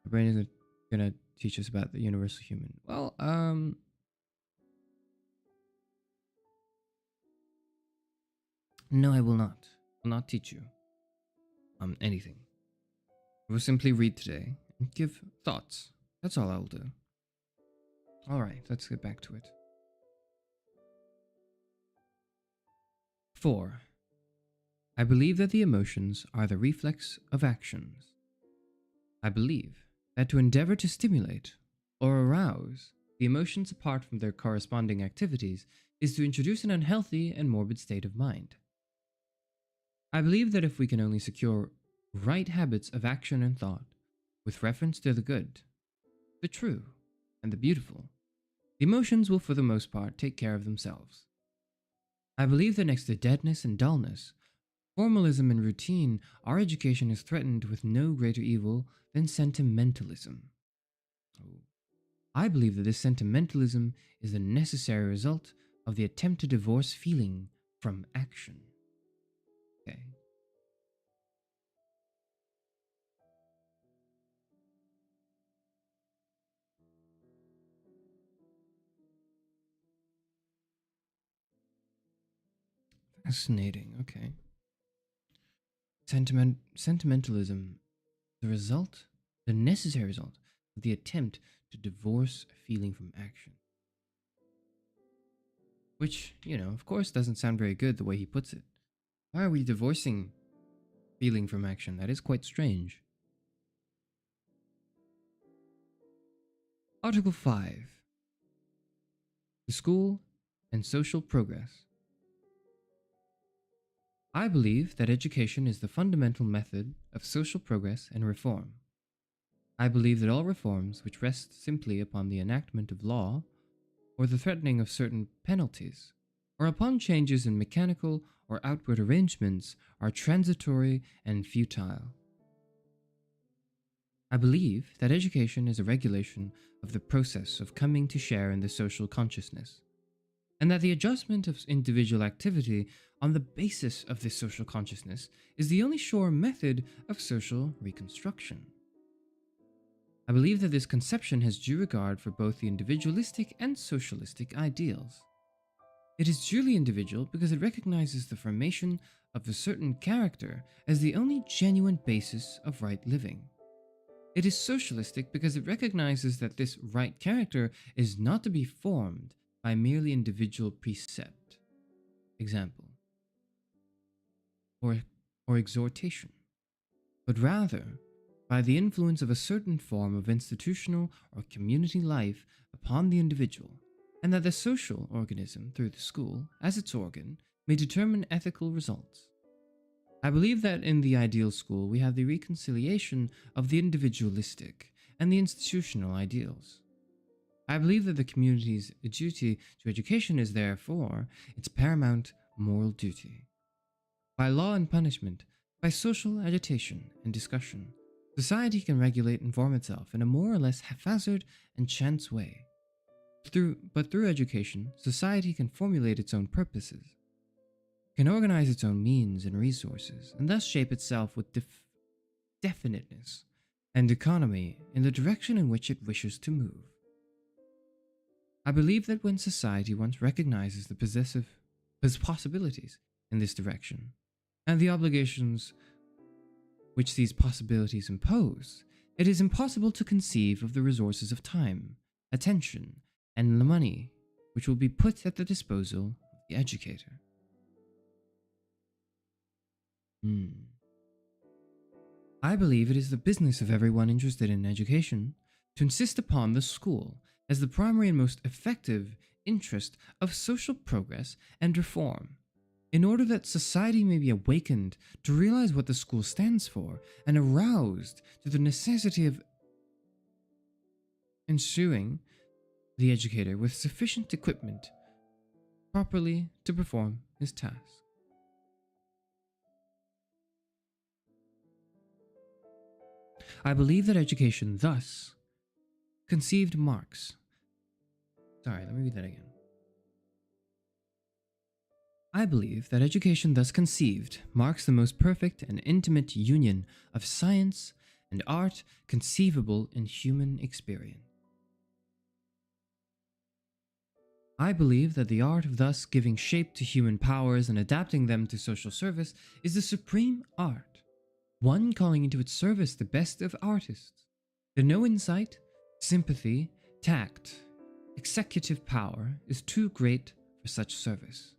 My brain isn't gonna teach us about the universal human. Well, no, I will not. I will not teach you anything. I will simply read today and give thoughts. That's all I will do. Alright, let's get back to it. 4. I believe that the emotions are the reflex of actions. I believe that to endeavor to stimulate or arouse the emotions apart from their corresponding activities is to introduce an unhealthy and morbid state of mind. I believe that if we can only secure right habits of action and thought with reference to the good, the true, and the beautiful, the emotions will for the most part take care of themselves. I believe that next to deadness and dullness, formalism and routine, our education is threatened with no greater evil than sentimentalism. I believe that this sentimentalism is a necessary result of the attempt to divorce feeling from action. Okay. Fascinating, okay. Sentimentalism, the necessary result of the attempt to divorce feeling from action. Which, of course doesn't sound very good the way he puts it. Why are we divorcing feeling from action? That is quite strange. Article 5. The school and social progress. I believe that education is the fundamental method of social progress and reform. I believe that all reforms which rest simply upon the enactment of law, or the threatening of certain penalties, or upon changes in mechanical or outward arrangements are transitory and futile. I believe that education is a regulation of the process of coming to share in the social consciousness, and that the adjustment of individual activity on the basis of this social consciousness is the only sure method of social reconstruction. I believe that this conception has due regard for both the individualistic and socialistic ideals. It is truly individual because it recognizes the formation of a certain character as the only genuine basis of right living. It is socialistic because it recognizes that this right character is not to be formed by merely individual precept, example, or exhortation, but rather by the influence of a certain form of institutional or community life upon the individual, and that the social organism, through the school, as its organ, may determine ethical results. I believe that in the ideal school we have the reconciliation of the individualistic and the institutional ideals. I believe that the community's duty to education is therefore its paramount moral duty. By law and punishment, by social agitation and discussion, society can regulate and form itself in a more or less haphazard and chance way. But through education, society can formulate its own purposes, can organize its own means and resources, and thus shape itself with definiteness and economy in the direction in which it wishes to move. I believe that when society once recognizes the possibilities in this direction, and the obligations which these possibilities impose, it is impossible to conceive of the resources of time, attention, and the money which will be put at the disposal of the educator. I believe it is the business of everyone interested in education to insist upon the school as the primary and most effective interest of social progress and reform, in order that society may be awakened to realize what the school stands for and aroused to the necessity of ensuing the educator with sufficient equipment properly to perform his task. I believe that education thus conceived marks. Sorry, let me read that again. I believe that education thus conceived marks the most perfect and intimate union of science and art conceivable in human experience. I believe that the art of thus giving shape to human powers and adapting them to social service is the supreme art, one calling into its service the best of artists, that no insight, sympathy, tact, executive power is too great for such service.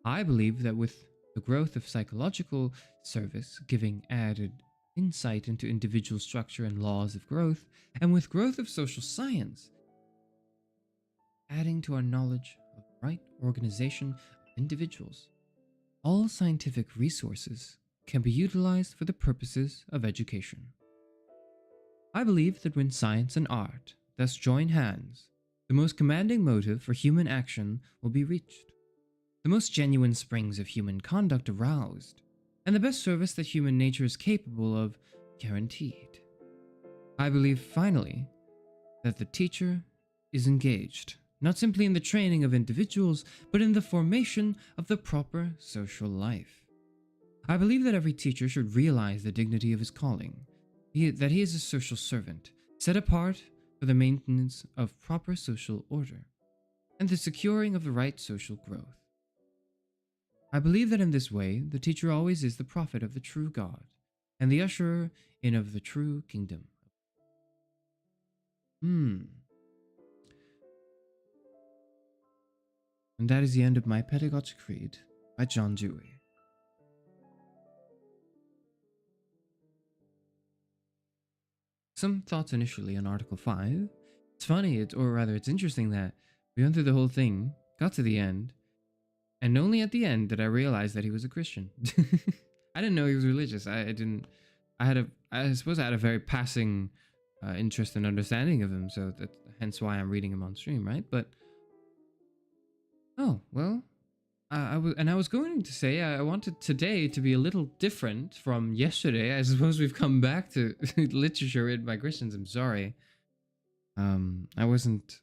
I believe that with the growth of psychological service giving added insight into individual structure and laws of growth, and with growth of social science adding to our knowledge of right organization of individuals, all scientific resources can be utilized for the purposes of education. I believe that when science and art thus join hands, the most commanding motive for human action will be reached, the most genuine springs of human conduct aroused, and the best service that human nature is capable of guaranteed. I believe, finally, that the teacher is engaged not simply in the training of individuals, but in the formation of the proper social life. I believe that every teacher should realize the dignity of his calling, that he is a social servant, set apart for the maintenance of proper social order, and the securing of the right social growth. I believe that in this way, the teacher always is the prophet of the true God, and the usherer in of the true kingdom. And that is the end of my Pedagogic Creed by John Dewey. Some thoughts initially on Article 5. It's funny, it's interesting that we went through the whole thing, got to the end, and only at the end did I realize that he was a Christian. I didn't know he was religious. I suppose I had a very passing interest and understanding of him, so that's hence why I'm reading him on stream, right? But oh, well, I was going to say I wanted today to be a little different from yesterday. I suppose we've come back to literature read by Christians. I'm sorry. I wasn't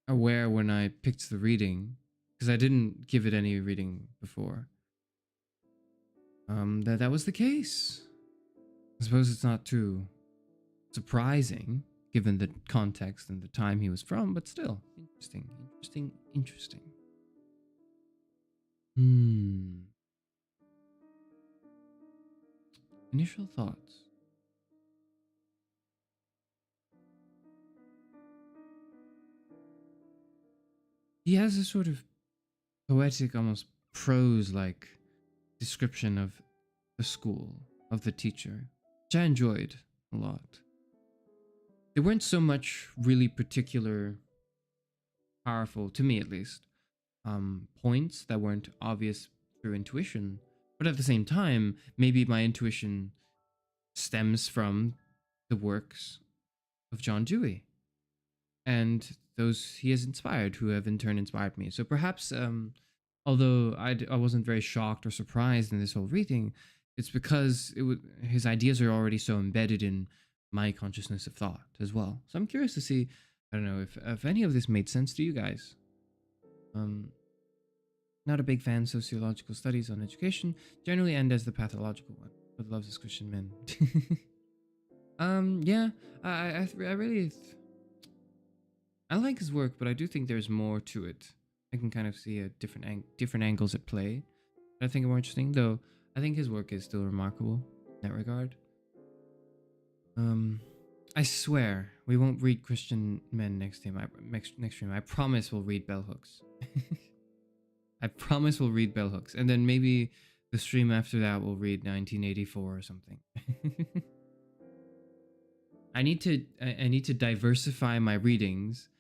aware when I picked the reading, because I didn't give it any reading before. That was the case. I suppose it's not too surprising, given the context and the time he was from, but still, interesting. Initial thoughts. he has a sort of poetic, almost prose-like description of the school, of the teacher, which I enjoyed a lot. There weren't so much really particular, powerful, to me at least, points that weren't obvious through intuition, but at the same time, maybe my intuition stems from the works of John Dewey and those he has inspired, who have in turn inspired me. So perhaps, although I wasn't very shocked or surprised in this whole reading, it's because his ideas are already so embedded in my consciousness of thought as well. So I'm curious to see, I don't know, if any of this made sense to you guys. Not a big fan of sociological studies on education, generally end as the pathological one, but loves his Christian men. Yeah, I really, I like his work, but I do think there's more to it. I can kind of see a different angles at play that I think are more interesting, though I think his work is still remarkable in that regard. I swear we won't read Christian men next time. Next stream, I promise we'll read bell hooks. I promise we'll read bell hooks, and then maybe the stream after that we'll read 1984 or something. I need to diversify my readings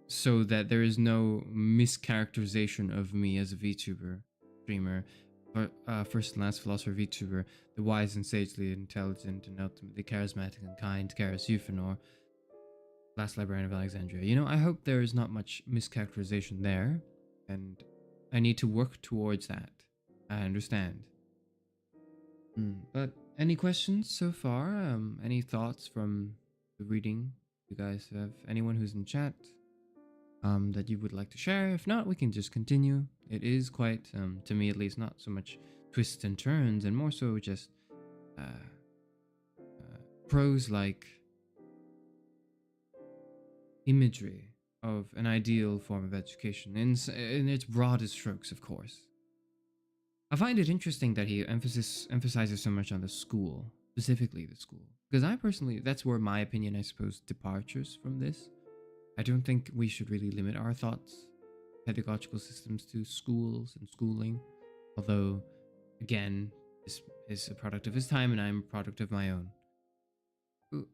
so that there is no mischaracterization of me as a VTuber streamer. First and last philosopher VTuber, the wise and sagely intelligent and ultimately charismatic and kind Charis Euphranor, last librarian of Alexandria. You know, I hope there is not much mischaracterization there, and I need to work towards that. I understand. But any questions so far? Any thoughts from the reading you guys have? Anyone who's in chat that you would like to share? If not, we can just continue. It is quite, to me at least, not so much twists and turns, and more so just prose-like imagery of an ideal form of education in its broadest strokes, of course. I find it interesting that he emphasizes so much on the school, specifically the school, because I personally, that's where my opinion, I suppose, departures from this. I don't think we should really limit our thoughts, pedagogical systems, to schools and schooling, although, again, this is a product of his time and I'm a product of my own.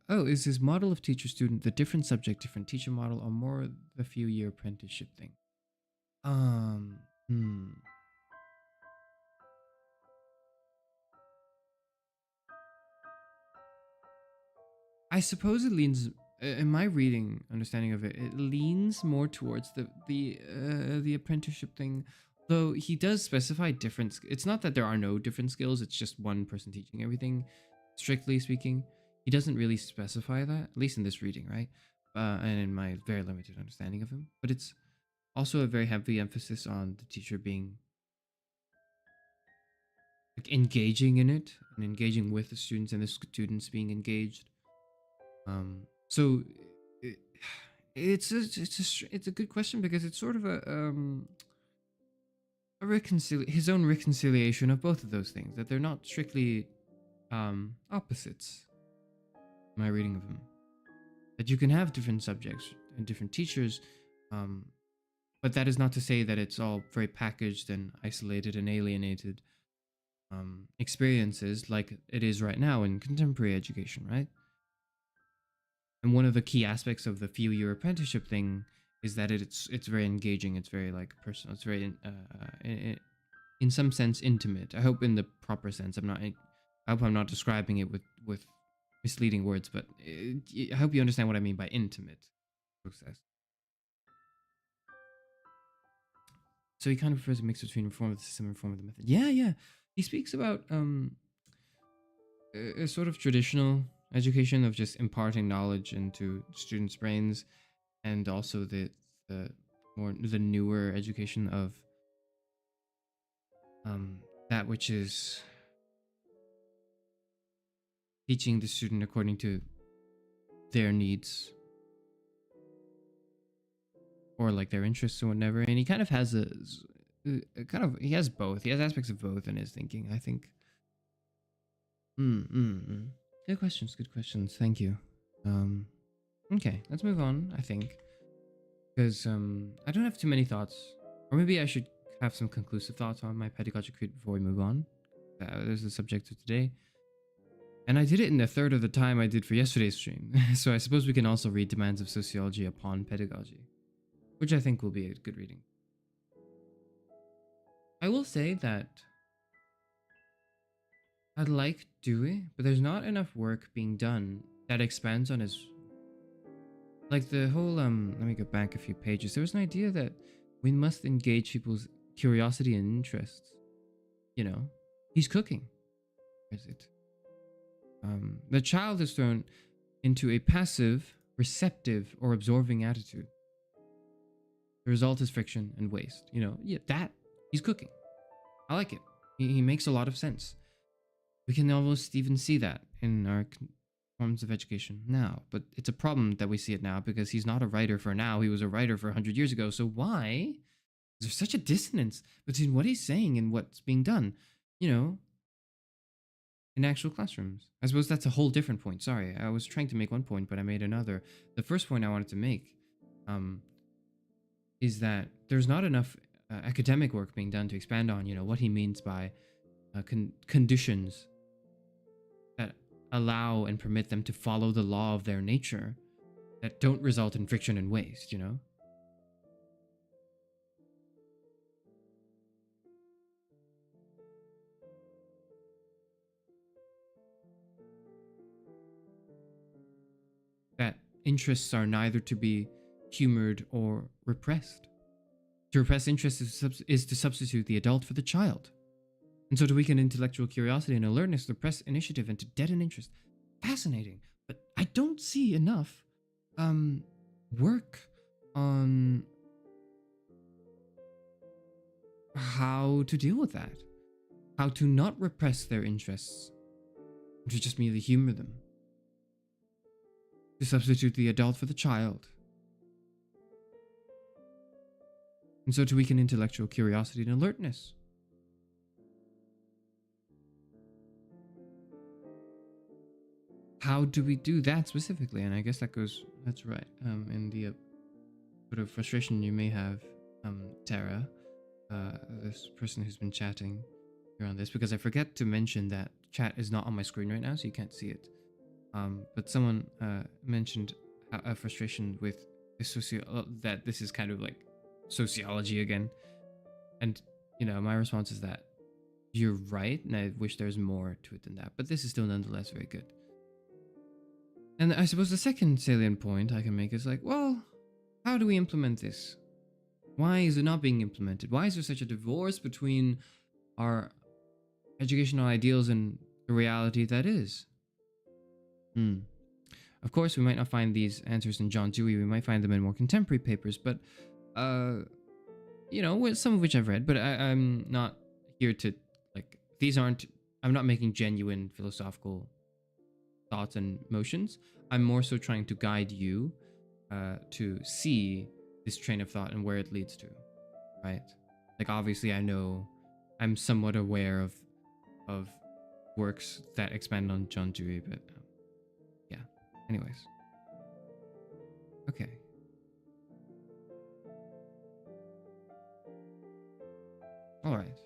Oh, is his model of teacher-student the different subject, different teacher model, or more the few-year apprenticeship thing? I suppose it leans, in my reading understanding of it, it leans more towards the apprenticeship thing. Though he does specify different. It's not that there are no different skills. It's just one person teaching everything. Strictly speaking, he doesn't really specify that, at least in this reading, right? And in my very limited understanding of him. But it's also a very heavy emphasis on the teacher being like engaging in it and engaging with the students, and the students being engaged. So it's a good question, because it's sort of his own reconciliation of both of those things, that they're not strictly opposites. My reading of him, that you can have different subjects and different teachers, but that is not to say that it's all very packaged and isolated and alienated experiences like it is right now in contemporary education, right? And one of the key aspects of the few-year apprenticeship thing is that it's very engaging. It's very like personal. It's very in some sense intimate. I hope in the proper sense. I hope I'm not describing it with misleading words, but I hope you understand what I mean by intimate process. So he kind of prefers a mix between reform of the system and reform of the method. Yeah. He speaks about a sort of traditional education of just imparting knowledge into students' brains, and also the newer education of that which is teaching the student according to their needs or like their interests or whatever. And he kind of has he has both. He has aspects of both in his thinking, I think. Good questions. Thank you. Okay, let's move on, I think. because I don't have too many thoughts, or maybe I should have some conclusive thoughts on my pedagogic creed before we move on. There's the subject of today, and I did it in a third of the time I did for yesterday's stream. So I suppose we can also read Demands of Sociology upon Pedagogy, which I think will be a good reading. I will say that I like Dewey, but there's not enough work being done that expands on his... Like the whole, let me go back a few pages. There was an idea that we must engage people's curiosity and interests. You know, he's cooking. Where is it? The child is thrown into a passive, receptive, or absorbing attitude. The result is friction and waste. You know, yeah, that, he's cooking. I like it. He makes a lot of sense. We can almost even see that in our forms of education now, but it's a problem that we see it now because he's not a writer for now. He was a writer for 100 years ago. So why is there such a dissonance between what he's saying and what's being done, you know, in actual classrooms? I suppose that's a whole different point. Sorry, I was trying to make one point, but I made another. The first point I wanted to make is that there's not enough academic work being done to expand on, you know, what he means by conditions that allow and permit them to follow the law of their nature that don't result in friction and waste, you know? That interests are neither to be humored or repressed. To repress interest is to substitute the adult for the child. And so to weaken intellectual curiosity and alertness, to repress initiative and to deaden interest. Fascinating. But I don't see enough work on how to deal with that. How to not repress their interests. To just merely humor them. To substitute the adult for the child. And so to weaken intellectual curiosity and alertness. How do we do that specifically? And I guess that's right. In the sort of frustration you may have, Tara, this person who's been chatting here on this, because I forget to mention that chat is not on my screen right now, so you can't see it. But someone mentioned a frustration with that this is kind of like sociology again. And, you know, my response is that you're right, and I wish there's more to it than that, but this is still nonetheless very good. And I suppose the second salient point I can make is like, well, how do we implement this? Why is it not being implemented? Why is there such a divorce between our educational ideals and the reality that is? Of course, we might not find these answers in John Dewey. We might find them in more contemporary papers, but, you know, some of which I've read, but I'm not here to, like, I'm not making genuine philosophical thoughts and motions. I'm more so trying to guide you to see this train of thought and where it leads to, right? Like, obviously I'm somewhat aware of works that expand on John Dewey, but yeah, anyways. Okay. All right.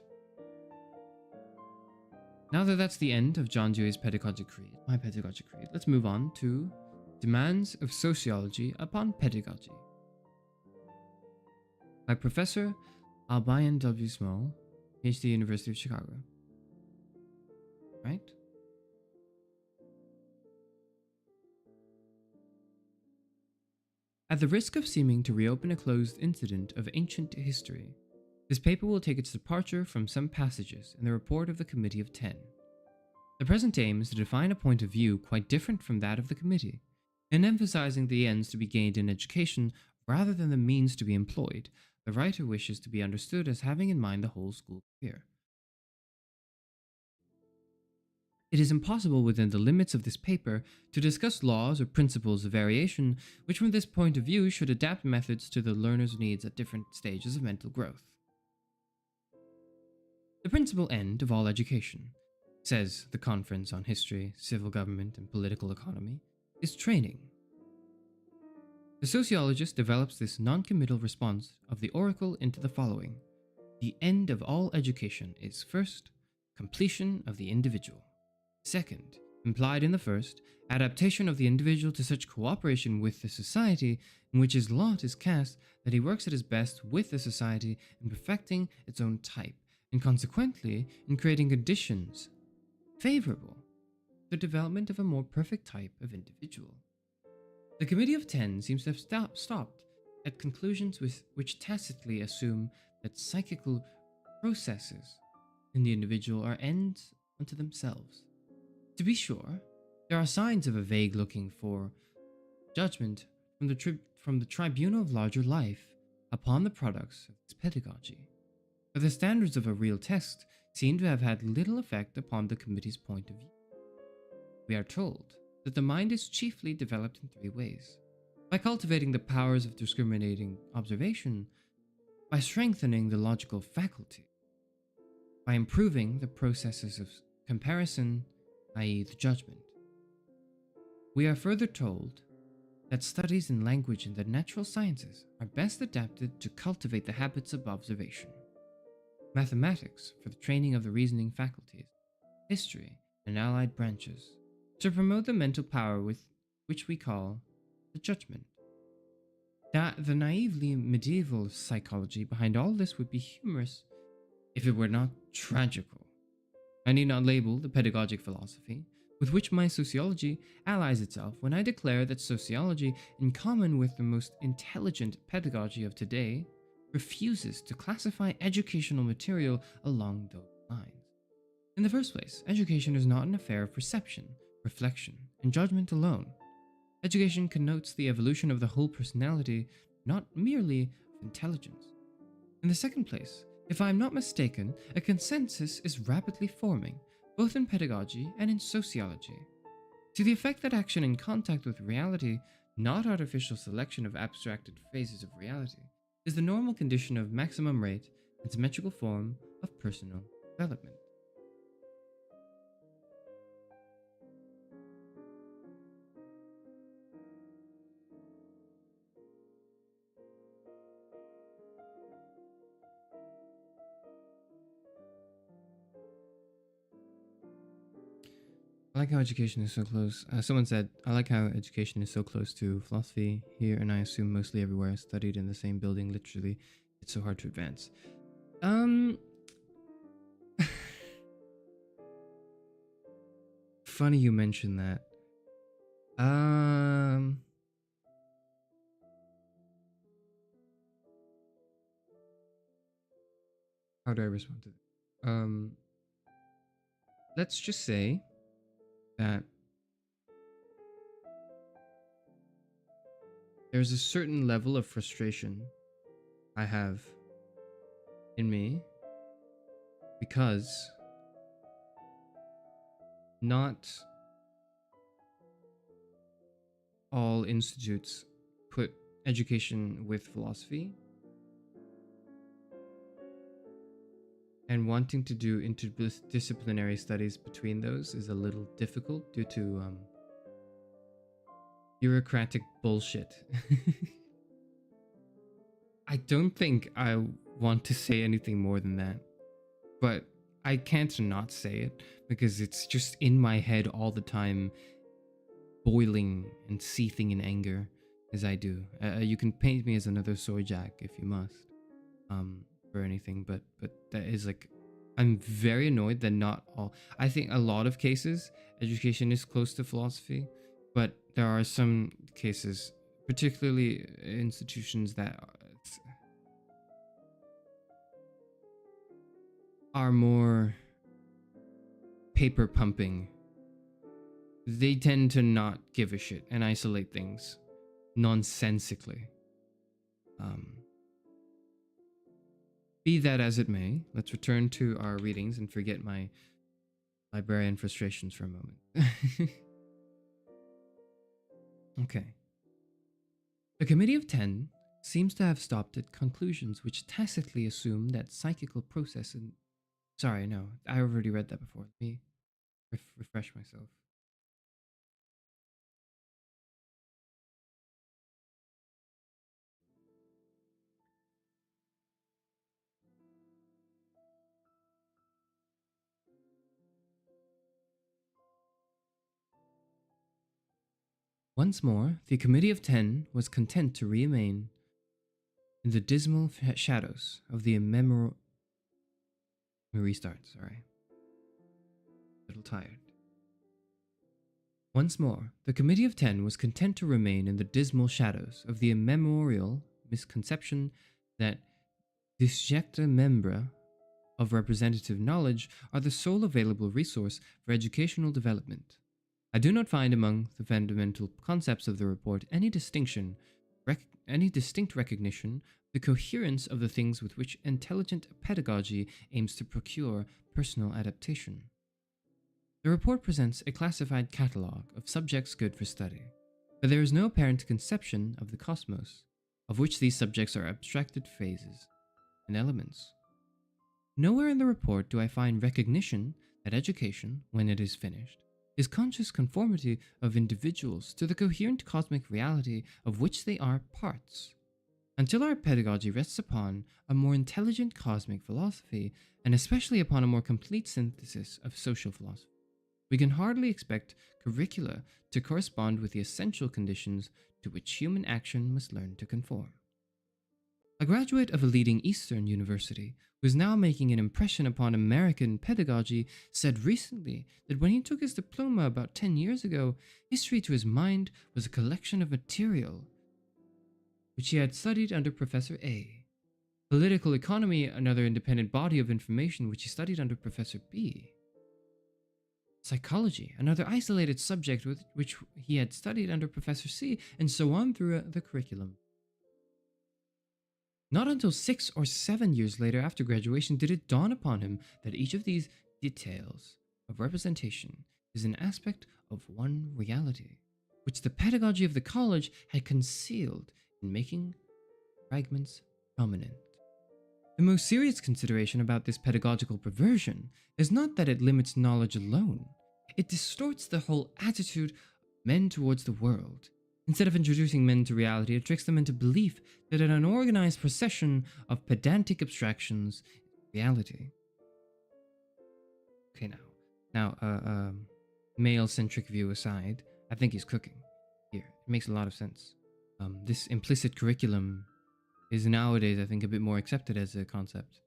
Now that that's the end of John Dewey's Pedagogic Creed, my Pedagogic Creed, let's move on to Demands of Sociology upon Pedagogy by Professor Albion W. Small, PhD, University of Chicago. Right? At the risk of seeming to reopen a closed incident of ancient history, this paper will take its departure from some passages in the report of the Committee of 10. The present aim is to define a point of view quite different from that of the committee, in emphasizing the ends to be gained in education rather than the means to be employed. The writer wishes to be understood as having in mind the whole school career. It is impossible within the limits of this paper to discuss laws or principles of variation, which from this point of view should adapt methods to the learner's needs at different stages of mental growth. The principal end of all education, says the Conference on History, Civil Government, and Political Economy, is training. The sociologist develops this non-committal response of the oracle into the following. The end of all education is first, completion of the individual. Second, implied in the first, adaptation of the individual to such cooperation with the society in which his lot is cast that he works at his best with the society in perfecting its own type, and consequently in creating conditions favorable to the development of a more perfect type of individual. The Committee of 10 seems to have stopped at conclusions which tacitly assume that psychical processes in the individual are ends unto themselves. To be sure, there are signs of a vague looking for judgment from the tribunal of larger life upon the products of this pedagogy, but the standards of a real test seem to have had little effect upon the committee's point of view. We are told that the mind is chiefly developed in three ways: by cultivating the powers of discriminating observation, by strengthening the logical faculty, by improving the processes of comparison, i.e. the judgment. We are further told that studies in language and the natural sciences are best adapted to cultivate the habits of observation, mathematics for the training of the reasoning faculties, history and allied branches to promote the mental power which we call the judgment. That the naively medieval psychology behind all this would be humorous if it were not tragical. I need not label the pedagogic philosophy with which my sociology allies itself when I declare that sociology, in common with the most intelligent pedagogy of today, refuses to classify educational material along those lines. In the first place, education is not an affair of perception, reflection, and judgment alone. Education connotes the evolution of the whole personality, not merely of intelligence. In the second place, if I am not mistaken, a consensus is rapidly forming, both in pedagogy and in sociology, to the effect that action in contact with reality, not artificial selection of abstracted phases of reality, is the normal condition of maximum rate and symmetrical form of personal development. I like how education is so close. Someone said, I like how education is so close to philosophy here, and I assume mostly everywhere studied in the same building, literally. It's so hard to advance. Funny you mentioned that. How do I respond to that? Let's just say that there's a certain level of frustration I have in me because not all institutes put education with philosophy, and wanting to do interdisciplinary studies between those is a little difficult due to bureaucratic bullshit. I don't think I want to say anything more than that, but I can't not say it because it's just in my head all the time, boiling and seething in anger as I do. You can paint me as another soy jack if you must. For anything, but that is like, I'm very annoyed that not all, I think a lot of cases education is close to philosophy, but there are some cases, particularly institutions that are more paper pumping. They tend to not give a shit and isolate things nonsensically. Be that as it may, let's return to our readings and forget my librarian frustrations for a moment. Okay. The Committee of 10 seems to have stopped at conclusions which tacitly assume that psychical process and... Sorry, no, I already read that before. Let me refresh myself. Once more, the Committee of 10 was content to remain in the dismal shadows of the immemorial... Let me restart, sorry. A little tired. Once more, the Committee of 10 was content to remain in the dismal shadows of the immemorial misconception that disjecta membra of representative knowledge are the sole available resource for educational development. I do not find among the fundamental concepts of the report any distinct recognition of the coherence of the things with which intelligent pedagogy aims to procure personal adaptation. The report presents a classified catalogue of subjects good for study, but there is no apparent conception of the cosmos, of which these subjects are abstracted phases and elements. Nowhere in the report do I find recognition that education, when it is finished, is conscious conformity of individuals to the coherent cosmic reality of which they are parts. Until our pedagogy rests upon a more intelligent cosmic philosophy, and especially upon a more complete synthesis of social philosophy, we can hardly expect curricula to correspond with the essential conditions to which human action must learn to conform. A graduate of a leading Eastern university who is now making an impression upon American pedagogy said recently that when he took his diploma about 10 years ago, history to his mind was a collection of material which he had studied under Professor A. Political economy, another independent body of information which he studied under Professor B. Psychology, another isolated subject which he had studied under Professor C, and so on through the curriculum. Not until 6 or 7 years later after graduation did it dawn upon him that each of these details of representation is an aspect of one reality, which the pedagogy of the college had concealed in making fragments prominent. The most serious consideration about this pedagogical perversion is not that it limits knowledge alone. It distorts the whole attitude of men towards the world. Instead of introducing men to reality, it tricks them into belief that an unorganized procession of pedantic abstractions is reality. Okay, now, male-centric view aside, I think he's cooking here. It makes a lot of sense. This implicit curriculum is nowadays, I think, a bit more accepted as a concept.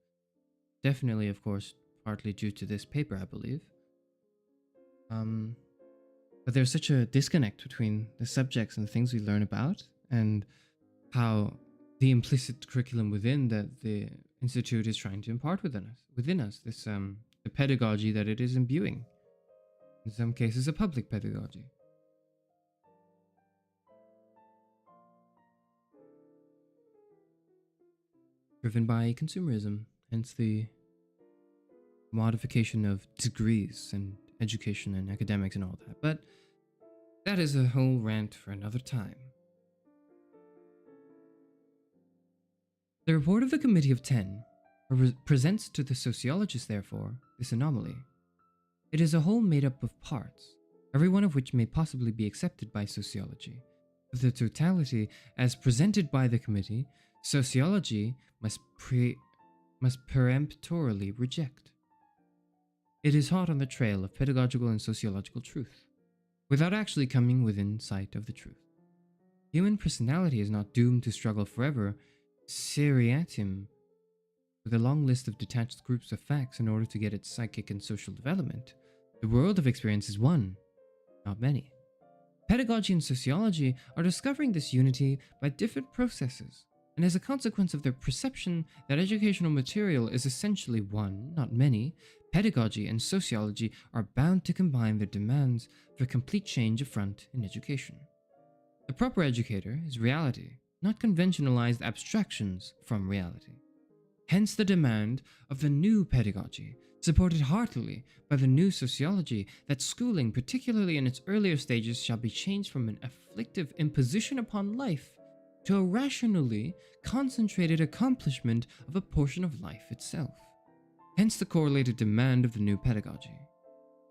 Definitely, of course, partly due to this paper, I believe. But there's such a disconnect between the subjects and the things we learn about, and how the implicit curriculum within that the Institute is trying to impart within us, this the pedagogy that it is imbuing. In some cases, a public pedagogy. Driven by consumerism, hence the modification of degrees and education and academics and all that. But that is a whole rant for another time. The report of the Committee of 10 presents to the sociologist, therefore, this anomaly. It is a whole made up of parts, every one of which may possibly be accepted by sociology. The totality, as presented by the committee, sociology must peremptorily reject. It is hot on the trail of pedagogical and sociological truth, without actually coming within sight of the truth. Human personality is not doomed to struggle forever, seriatim, with a long list of detached groups of facts in order to get its psychic and social development. The world of experience is one, not many. Pedagogy and sociology are discovering this unity by different processes, and as a consequence of their perception that educational material is essentially one, not many, pedagogy and sociology are bound to combine their demands for complete change of front in education. The proper educator is reality, not conventionalized abstractions from reality. Hence the demand of the new pedagogy, supported heartily by the new sociology, that schooling, particularly in its earlier stages, shall be changed from an afflictive imposition upon life to a rationally concentrated accomplishment of a portion of life itself. Hence the correlated demand of the new pedagogy,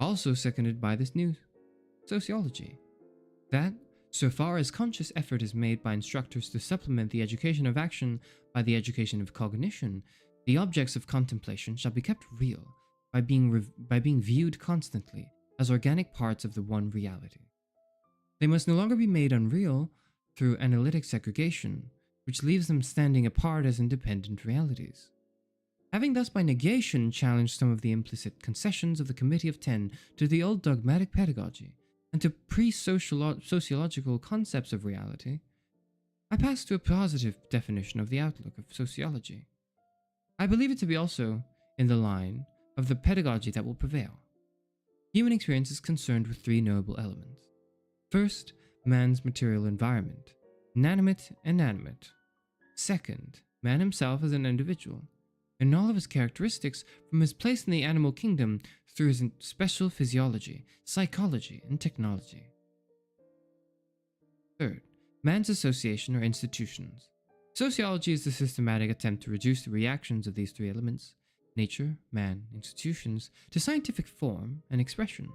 also seconded by this new sociology, that, so far as conscious effort is made by instructors to supplement the education of action by the education of cognition, the objects of contemplation shall be kept real by being viewed constantly as organic parts of the one reality. They must no longer be made unreal through analytic segregation, which leaves them standing apart as independent realities. Having thus by negation challenged some of the implicit concessions of the Committee of Ten to the old dogmatic pedagogy and to pre-sociological concepts of reality, I pass to a positive definition of the outlook of sociology. I believe it to be also in the line of the pedagogy that will prevail. Human experience is concerned with three knowable elements. First, man's material environment, inanimate and animate. Second, man himself as an individual, and all of his characteristics from his place in the animal kingdom through his special physiology, psychology, and technology. Third, man's association or institutions. Sociology is the systematic attempt to reduce the reactions of these three elements, nature, man, institutions, to scientific form and expression.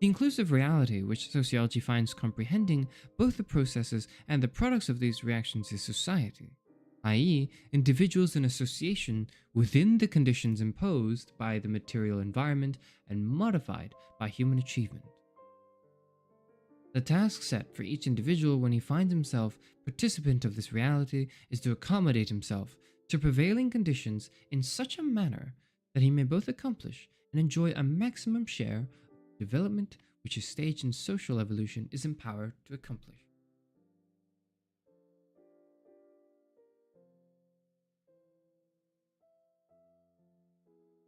The inclusive reality which sociology finds comprehending both the processes and the products of these reactions is society, i.e., individuals in association within the conditions imposed by the material environment and modified by human achievement. The task set for each individual when he finds himself participant of this reality is to accommodate himself to prevailing conditions in such a manner that he may both accomplish and enjoy a maximum share of development which his stage in social evolution is empowered to accomplish.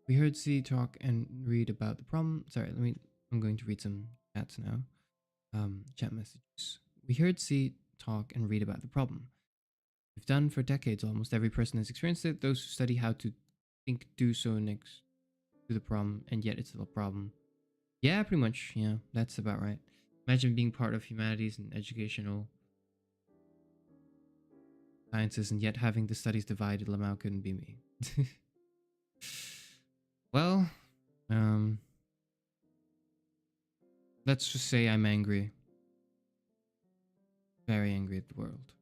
We heard C talk and read about the problem. Sorry, I'm going to read some chats now. Chat messages. We heard C talk and read about the problem. We've done for decades. Almost every person has experienced it. Those who study how to think do so next to the problem, and yet it's still a problem. Yeah, pretty much. Yeah, that's about right. Imagine being part of humanities and educational sciences, and yet having the studies divided. Lamau couldn't be me. Well, let's just say I'm angry. Very angry at the world.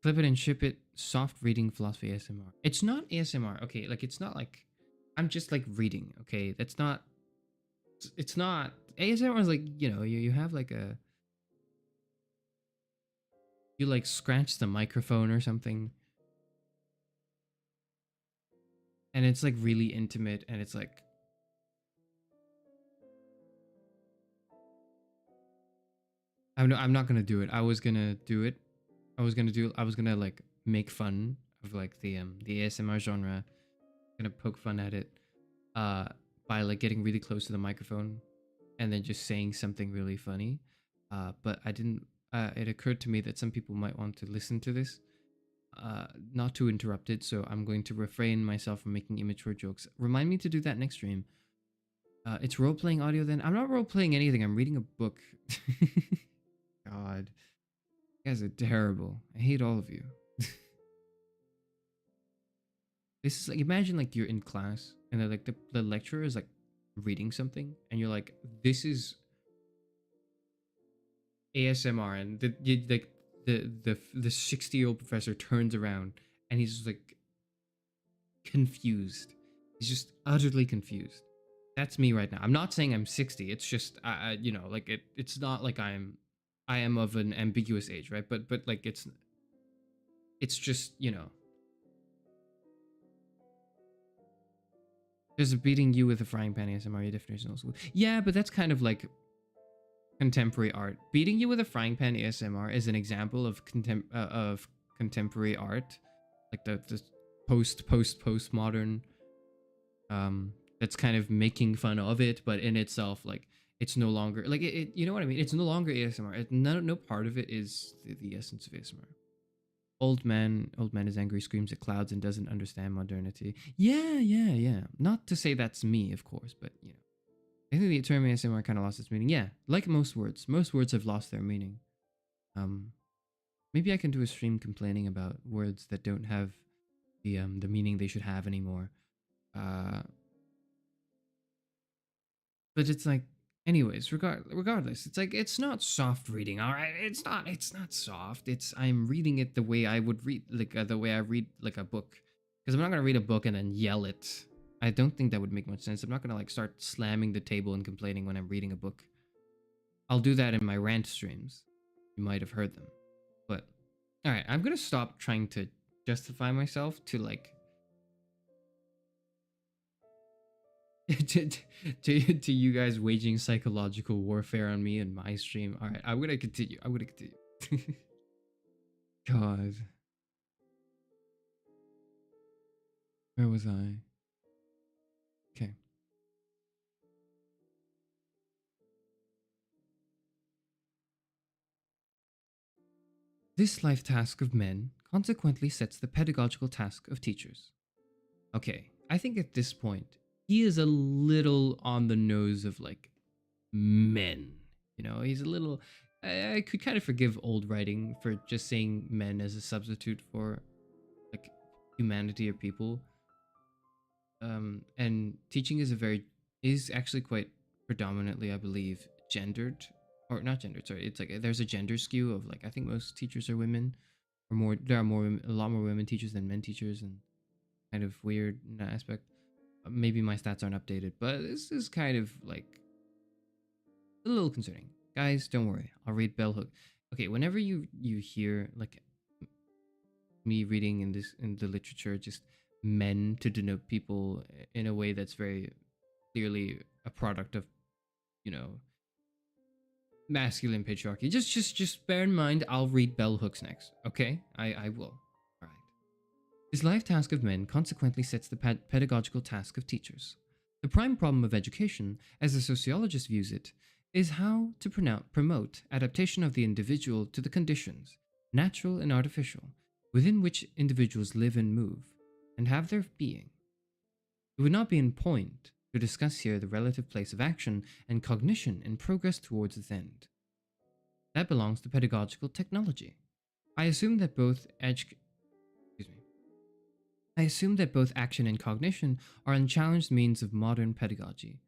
Flip it and ship it. Soft reading philosophy ASMR. It's not ASMR, okay? Like, it's not like I'm just like reading, okay? That's not. It's not ASMR is like, you know, you have like a. You like scratch the microphone or something. And it's like really intimate, and it's like. I'm not gonna do it. I was gonna do it. I was gonna like make fun of like the ASMR genre. Gonna poke fun at it, by like getting really close to the microphone, and then just saying something really funny. But I didn't. It occurred to me that some people might want to listen to this. Not to interrupt it, so I'm going to refrain myself from making immature jokes. Remind me to do that next stream. It's role-playing audio then? I'm not role-playing anything, I'm reading a book. God. You guys are terrible. I hate all of you. This is like, imagine like you're in class, and then like the lecturer is like reading something, and you're like, this is ASMR, and the 60-year-old professor turns around and he's just like confused. He's just utterly confused. That's me right now. I'm not saying I'm 60. It's just you know, like it's not like I am of an ambiguous age, right? But like it's just, you know. There's a beating you with a frying pan ASMR, your definition also. Yeah, but that's kind of like contemporary art. Beating you with a frying pan ASMR is an example of contemporary art, like the post-modern. That's kind of making fun of it, but in itself, like it's no longer like it. You know what I mean? It's no longer ASMR. No part of it is the essence of ASMR. Old man is angry, screams at clouds, and doesn't understand modernity. Yeah. Not to say that's me, of course, but you know. I think the term ASMR kind of lost its meaning. Yeah, like most words have lost their meaning. Maybe I can do a stream complaining about words that don't have the meaning they should have anymore. But it's like, anyways, regardless, it's like it's not soft reading. All right, it's not soft. I'm reading it the way I would read, like the way I read like a book, because I'm not gonna read a book and then yell it. I don't think that would make much sense. I'm not gonna like start slamming the table and complaining when I'm reading a book. I'll do that in my rant streams. You might have heard them. But all right, I'm gonna stop trying to justify myself to like to you guys waging psychological warfare on me in my stream. All right, I'm gonna continue. God, where was I? Okay. This life task of men consequently sets the pedagogical task of teachers. Okay, I think at this point, he is a little on the nose of like men. You know, he's a little. I could kind of forgive old writing for just saying men as a substitute for like humanity or people. And teaching is actually quite predominantly, I believe, gendered, or not gendered. Sorry, it's like there's a gender skew of like I think most teachers are women, or more. There are a lot more women teachers than men teachers, and kind of weird in that aspect. Maybe my stats aren't updated, but this is kind of like a little concerning. Guys, don't worry. I'll read bell hook. Okay, whenever you hear like me reading in the literature just men to denote people in a way that's very clearly a product of, you know, masculine patriarchy, just bear in mind I'll read bell hooks next. Okay, I will. All right. This life task of men consequently sets the pedagogical task of teachers. The prime problem of education, as the sociologist views it, is how to promote adaptation of the individual to the conditions, natural and artificial, within which individuals live and move, and have their being. It would not be in point to discuss here the relative place of action and cognition in progress towards this end. That belongs to pedagogical technology. I assume that both action and cognition are unchallenged means of modern pedagogy.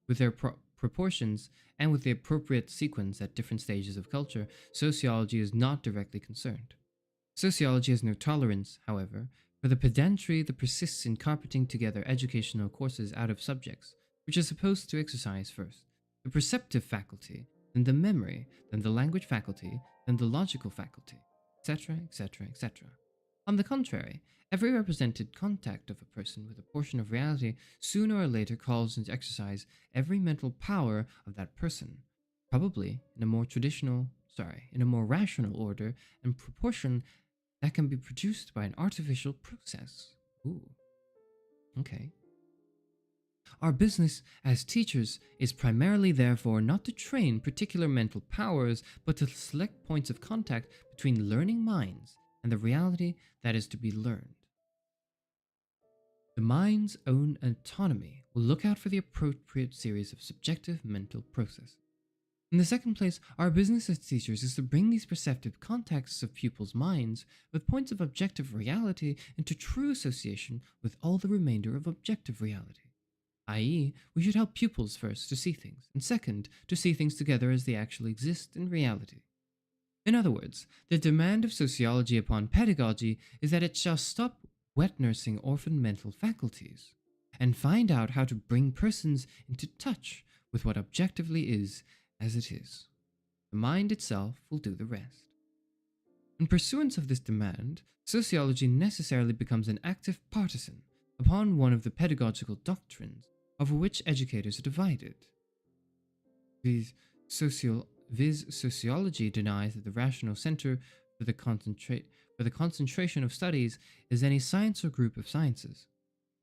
With their proportions and with the appropriate sequence at different stages of culture, sociology is not directly concerned. Sociology has no tolerance, however, for the pedantry that persists in carpeting together educational courses out of subjects, which are supposed to exercise first the perceptive faculty, then the memory, then the language faculty, then the logical faculty, etc., etc., etc. On the contrary, every represented contact of a person with a portion of reality sooner or later calls into exercise every mental power of that person, probably in a more rational order and proportion that can be produced by an artificial process. Ooh. Okay. Our business as teachers is primarily therefore not to train particular mental powers, but to select points of contact between learning minds and the reality that is to be learned. The mind's own autonomy will look out for the appropriate series of subjective mental processes. In the second place, our business as teachers is to bring these perceptive contacts of pupils' minds with points of objective reality into true association with all the remainder of objective reality. I.e., we should help pupils first to see things, and second, to see things together as they actually exist in reality. In other words, the demand of sociology upon pedagogy is that it shall stop wet nursing orphan mental faculties, and find out how to bring persons into touch with what objectively is as it is. The mind itself will do the rest. In pursuance of this demand, sociology necessarily becomes an active partisan upon one of the pedagogical doctrines over which educators are divided. Viz. Sociology denies that the rational center for the concentration of studies is any science or group of sciences.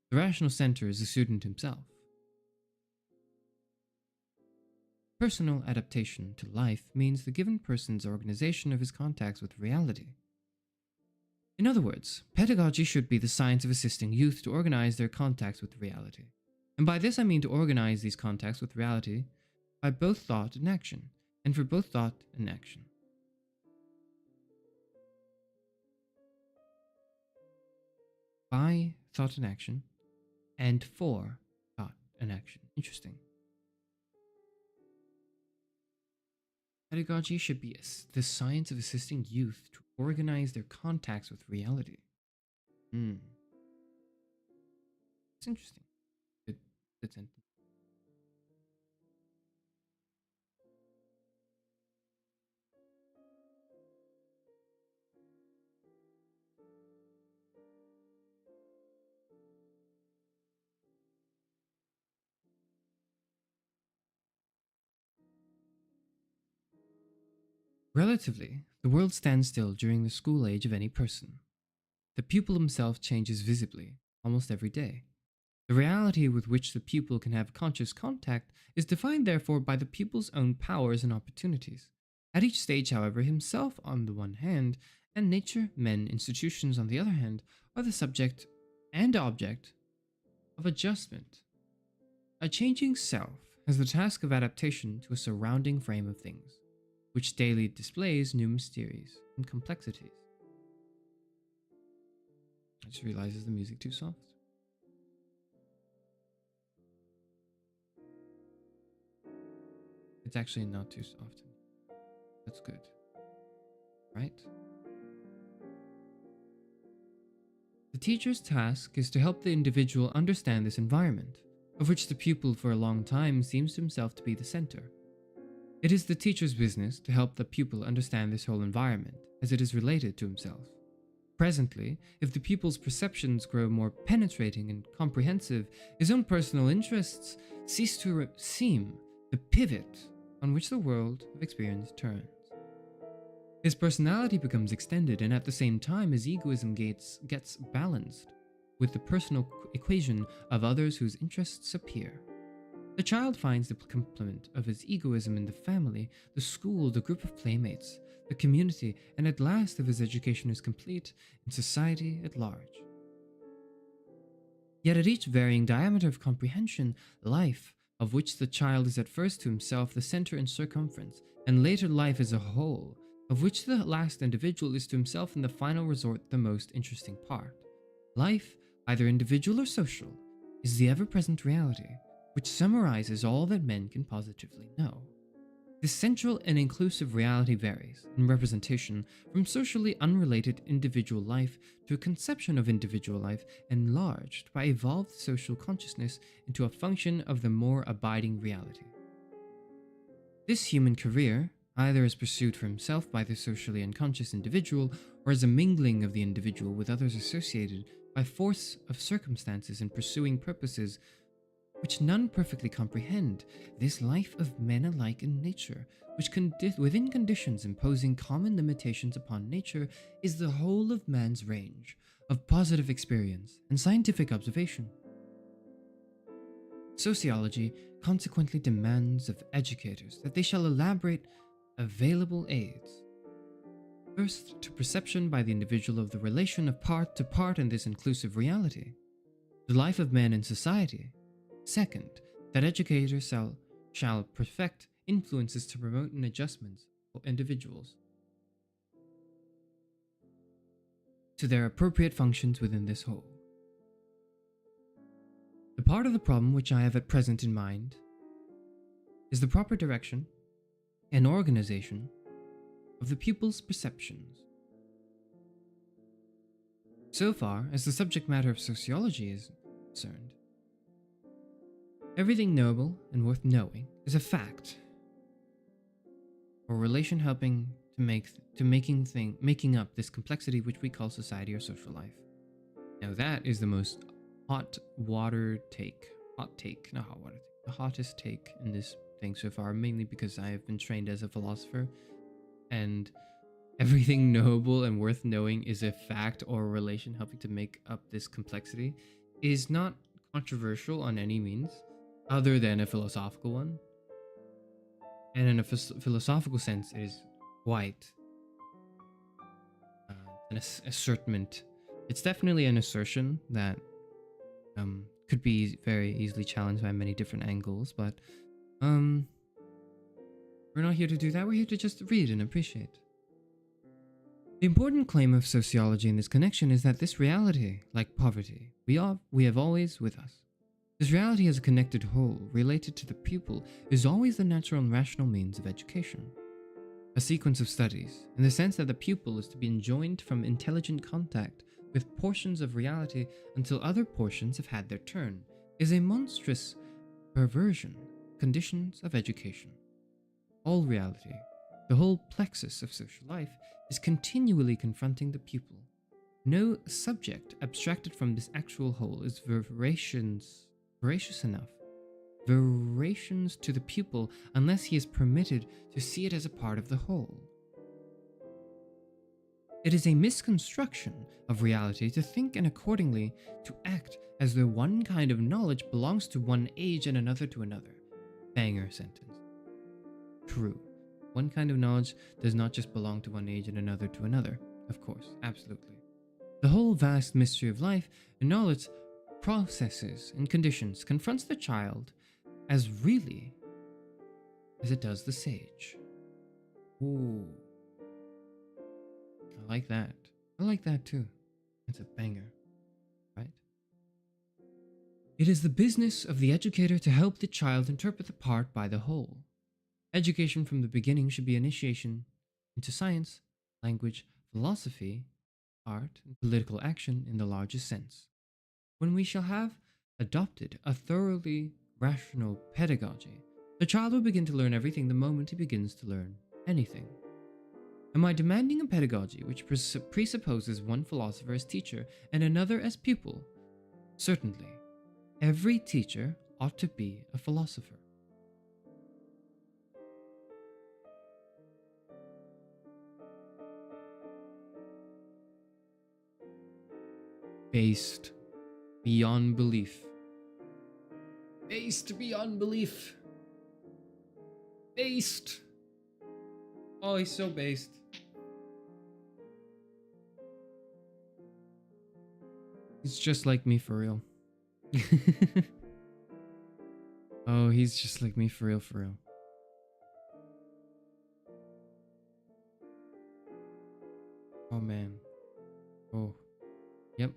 The rational center is the student himself. Personal adaptation to life means the given person's organization of his contacts with reality. In other words, pedagogy should be the science of assisting youth to organize their contacts with reality. And by this I mean to organize these contacts with reality by both thought and action, and for both thought and action. By thought and action, and for thought and action. Interesting. Pedagogy should be the science of assisting youth to organize their contacts with reality. It's interesting. the sentence. Relatively, the world stands still during the school age of any person. The pupil himself changes visibly, almost every day. The reality with which the pupil can have conscious contact is defined therefore by the pupil's own powers and opportunities. At each stage, however, himself on the one hand, and nature, men, institutions on the other hand, are the subject and object of adjustment. A changing self has the task of adaptation to a surrounding frame of things, which daily displays new mysteries and complexities. I just realized, is the music too soft? It's actually not too soft. That's good. Right? The teacher's task is to help the individual understand this environment, of which the pupil for a long time seems to himself to be the center. It is the teacher's business to help the pupil understand this whole environment as it is related to himself. Presently, if the pupil's perceptions grow more penetrating and comprehensive, his own personal interests cease to seem the pivot on which the world of experience turns. His personality becomes extended, and at the same time his egoism gets balanced with the personal equation of others whose interests appear. The child finds the complement of his egoism in the family, the school, the group of playmates, the community, and at last, if his education is complete, in society at large. Yet at each varying diameter of comprehension, life, of which the child is at first to himself the center and circumference, and later life as a whole, of which the last individual is to himself in the final resort the most interesting part. Life, either individual or social, is the ever-present reality, which summarizes all that men can positively know. This central and inclusive reality varies, in representation, from socially unrelated individual life to a conception of individual life enlarged by evolved social consciousness into a function of the more abiding reality. This human career, either as pursued for himself by the socially unconscious individual, or as a mingling of the individual with others associated by force of circumstances in pursuing purposes which none perfectly comprehend, this life of men alike in nature, which within conditions imposing common limitations upon nature, is the whole of man's range of positive experience and scientific observation. Sociology consequently demands of educators that they shall elaborate available aids. First, to perception by the individual of the relation of part to part in this inclusive reality, the life of man in society. Second, that educators shall perfect influences to promote and adjustments for individuals to their appropriate functions within this whole. The part of the problem which I have at present in mind is the proper direction and organization of the pupil's perceptions. So far as the subject matter of sociology is concerned, everything knowable and worth knowing is a fact, or relation helping to making up this complexity which we call society or social life. Now that is the most the hottest take in this thing so far, mainly because I have been trained as a philosopher, and everything knowable and worth knowing is a fact or a relation helping to make up this complexity is not controversial on any means, other than a philosophical one. And in a philosophical sense, it is quite an assertment. It's definitely an assertion that could be very easily challenged by many different angles, but we're not here to do that. We're here to just read and appreciate. The important claim of sociology in this connection is that this reality, like poverty, we have always with us. This reality as a connected whole, related to the pupil, is always the natural and rational means of education. A sequence of studies, in the sense that the pupil is to be enjoined from intelligent contact with portions of reality until other portions have had their turn, is a monstrous perversion, conditions of education. All reality, the whole plexus of social life, is continually confronting the pupil. No subject abstracted from this actual whole is voracious to the pupil unless he is permitted to see it as a part of the whole. It is a misconstruction of reality to think and accordingly to act as though one kind of knowledge belongs to one age and another to another. Banger sentence. True. One kind of knowledge does not just belong to one age and another to another. Of course, absolutely. The whole vast mystery of life and all its processes and conditions confronts the child as really as it does the sage. Ooh. I like that. I like that too. It's a banger, right? It is the business of the educator to help the child interpret the part by the whole. Education from the beginning should be initiation into science, language, philosophy, art, and political action in the largest sense. When we shall have adopted a thoroughly rational pedagogy, the child will begin to learn everything the moment he begins to learn anything. Am I demanding a pedagogy which presupposes one philosopher as teacher and another as pupil? Certainly. Every teacher ought to be a philosopher. Based beyond belief. Based beyond belief. Based. Oh, he's so based. He's just like me for real. Oh, he's just like me for real, for real. Oh man. Oh. Yep.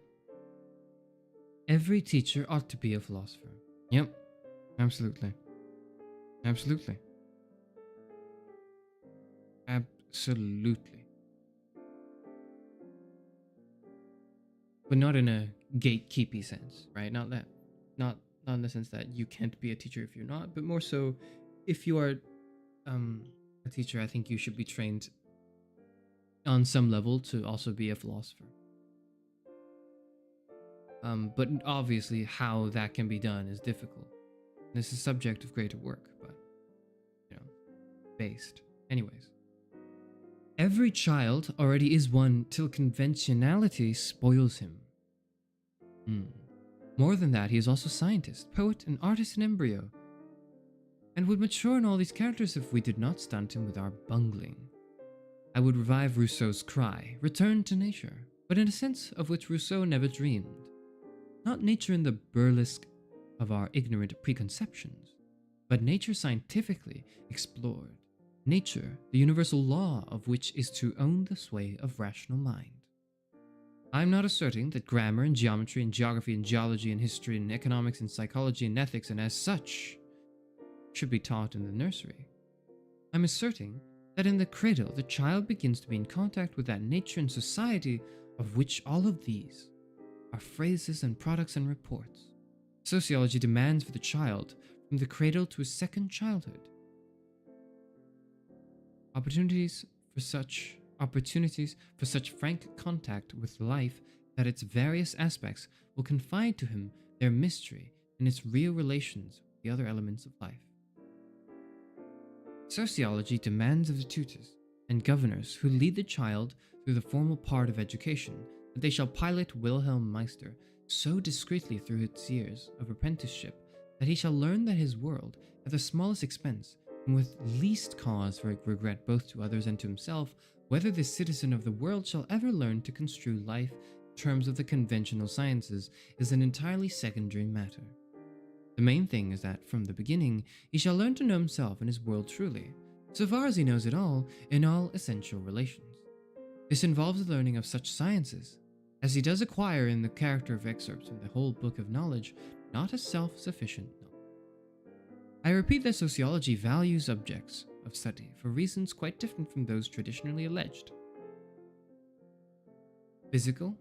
Every teacher ought to be a philosopher. Yep. Absolutely. Absolutely. Absolutely. But not in a gatekeepy sense, right? Not in the sense that you can't be a teacher if you're not, but more so if you are a teacher, I think you should be trained on some level to also be a philosopher. But obviously how that can be done is difficult. This is subject of greater work, but, based. Anyways. Every child already is one till conventionality spoils him. More than that, he is also scientist, poet, and artist in embryo, and would mature in all these characters if we did not stunt him with our bungling. I would revive Rousseau's cry, return to nature, but in a sense of which Rousseau never dreamed. Not nature in the burlesque of our ignorant preconceptions, but nature scientifically explored. Nature, the universal law of which is to own the sway of rational mind. I am not asserting that grammar and geometry and geography and geology and history and economics and psychology and ethics and as such should be taught in the nursery. I'm asserting that in the cradle the child begins to be in contact with that nature and society of which all of these are phrases and products and reports. Sociology demands for the child from the cradle to his second childhood opportunities for such frank contact with life that its various aspects will confide to him their mystery and its real relations with the other elements of life. Sociology demands of the tutors and governors who lead the child through the formal part of education that they shall pilot Wilhelm Meister so discreetly through its years of apprenticeship that he shall learn that his world, at the smallest expense, and with least cause for regret both to others and to himself, whether this citizen of the world shall ever learn to construe life in terms of the conventional sciences is an entirely secondary matter. The main thing is that, from the beginning, he shall learn to know himself and his world truly, so far as he knows it all, in all essential relations. This involves the learning of such sciences as he does acquire in the character of excerpts from the whole book of knowledge, not as self-sufficient knowledge. I repeat that sociology values subjects of study for reasons quite different from those traditionally alleged. Physical,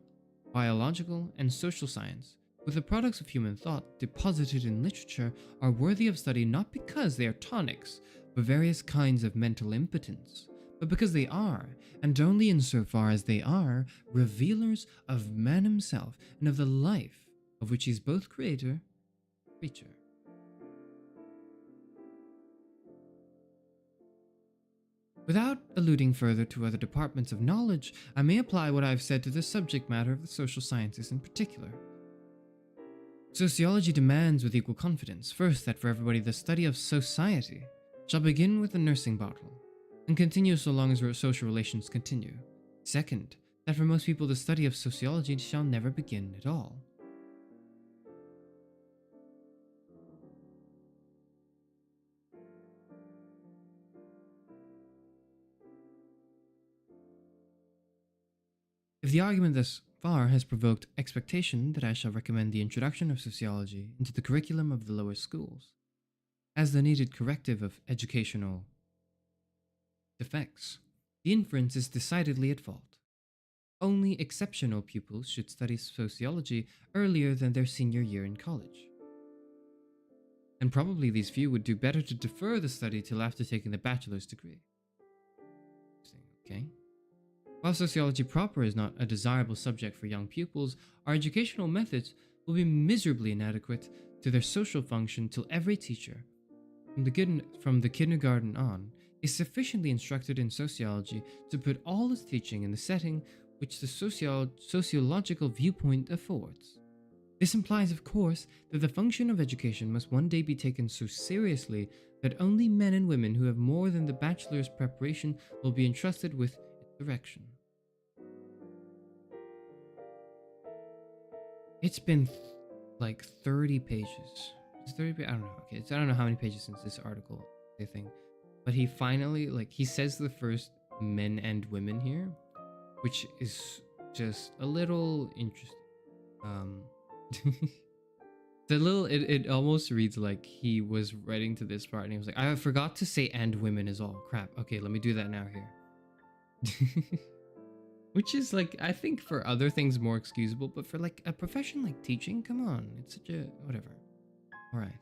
biological, and social science with the products of human thought deposited in literature are worthy of study not because they are tonics for various kinds of mental impotence, but because they are, and only insofar as they are, revealers of man himself and of the life of which he is both creator and creature. Without alluding further to other departments of knowledge, I may apply what I have said to the subject matter of the social sciences in particular. Sociology demands with equal confidence, first, that for everybody the study of society shall begin with the nursing bottle, and continue so long as social relations continue. Second, that for most people the study of sociology shall never begin at all. If the argument thus far has provoked expectation that I shall recommend the introduction of sociology into the curriculum of the lower schools, as the needed corrective of educational defects, the inference is decidedly at fault. Only exceptional pupils should study sociology earlier than their senior year in college. And probably these few would do better to defer the study till after taking the bachelor's degree. Okay. While sociology proper is not a desirable subject for young pupils, our educational methods will be miserably inadequate to their social function till every teacher, from the kindergarten on, is sufficiently instructed in sociology to put all his teaching in the setting which the sociological viewpoint affords. This implies, of course, that the function of education must one day be taken so seriously that only men and women who have more than the bachelor's preparation will be entrusted with direction. It's been like 30 pages. It's 30. I don't know. Okay, I don't know how many pages since this article, I think. But he finally, he says the first men and women here, which is just a little interesting. It almost reads like he was writing to this part and he was like, I forgot to say and women is all. Crap. Okay, let me do that now here. Which is I think for other things more excusable, but for a profession like teaching, come on, it's such a whatever. Alright.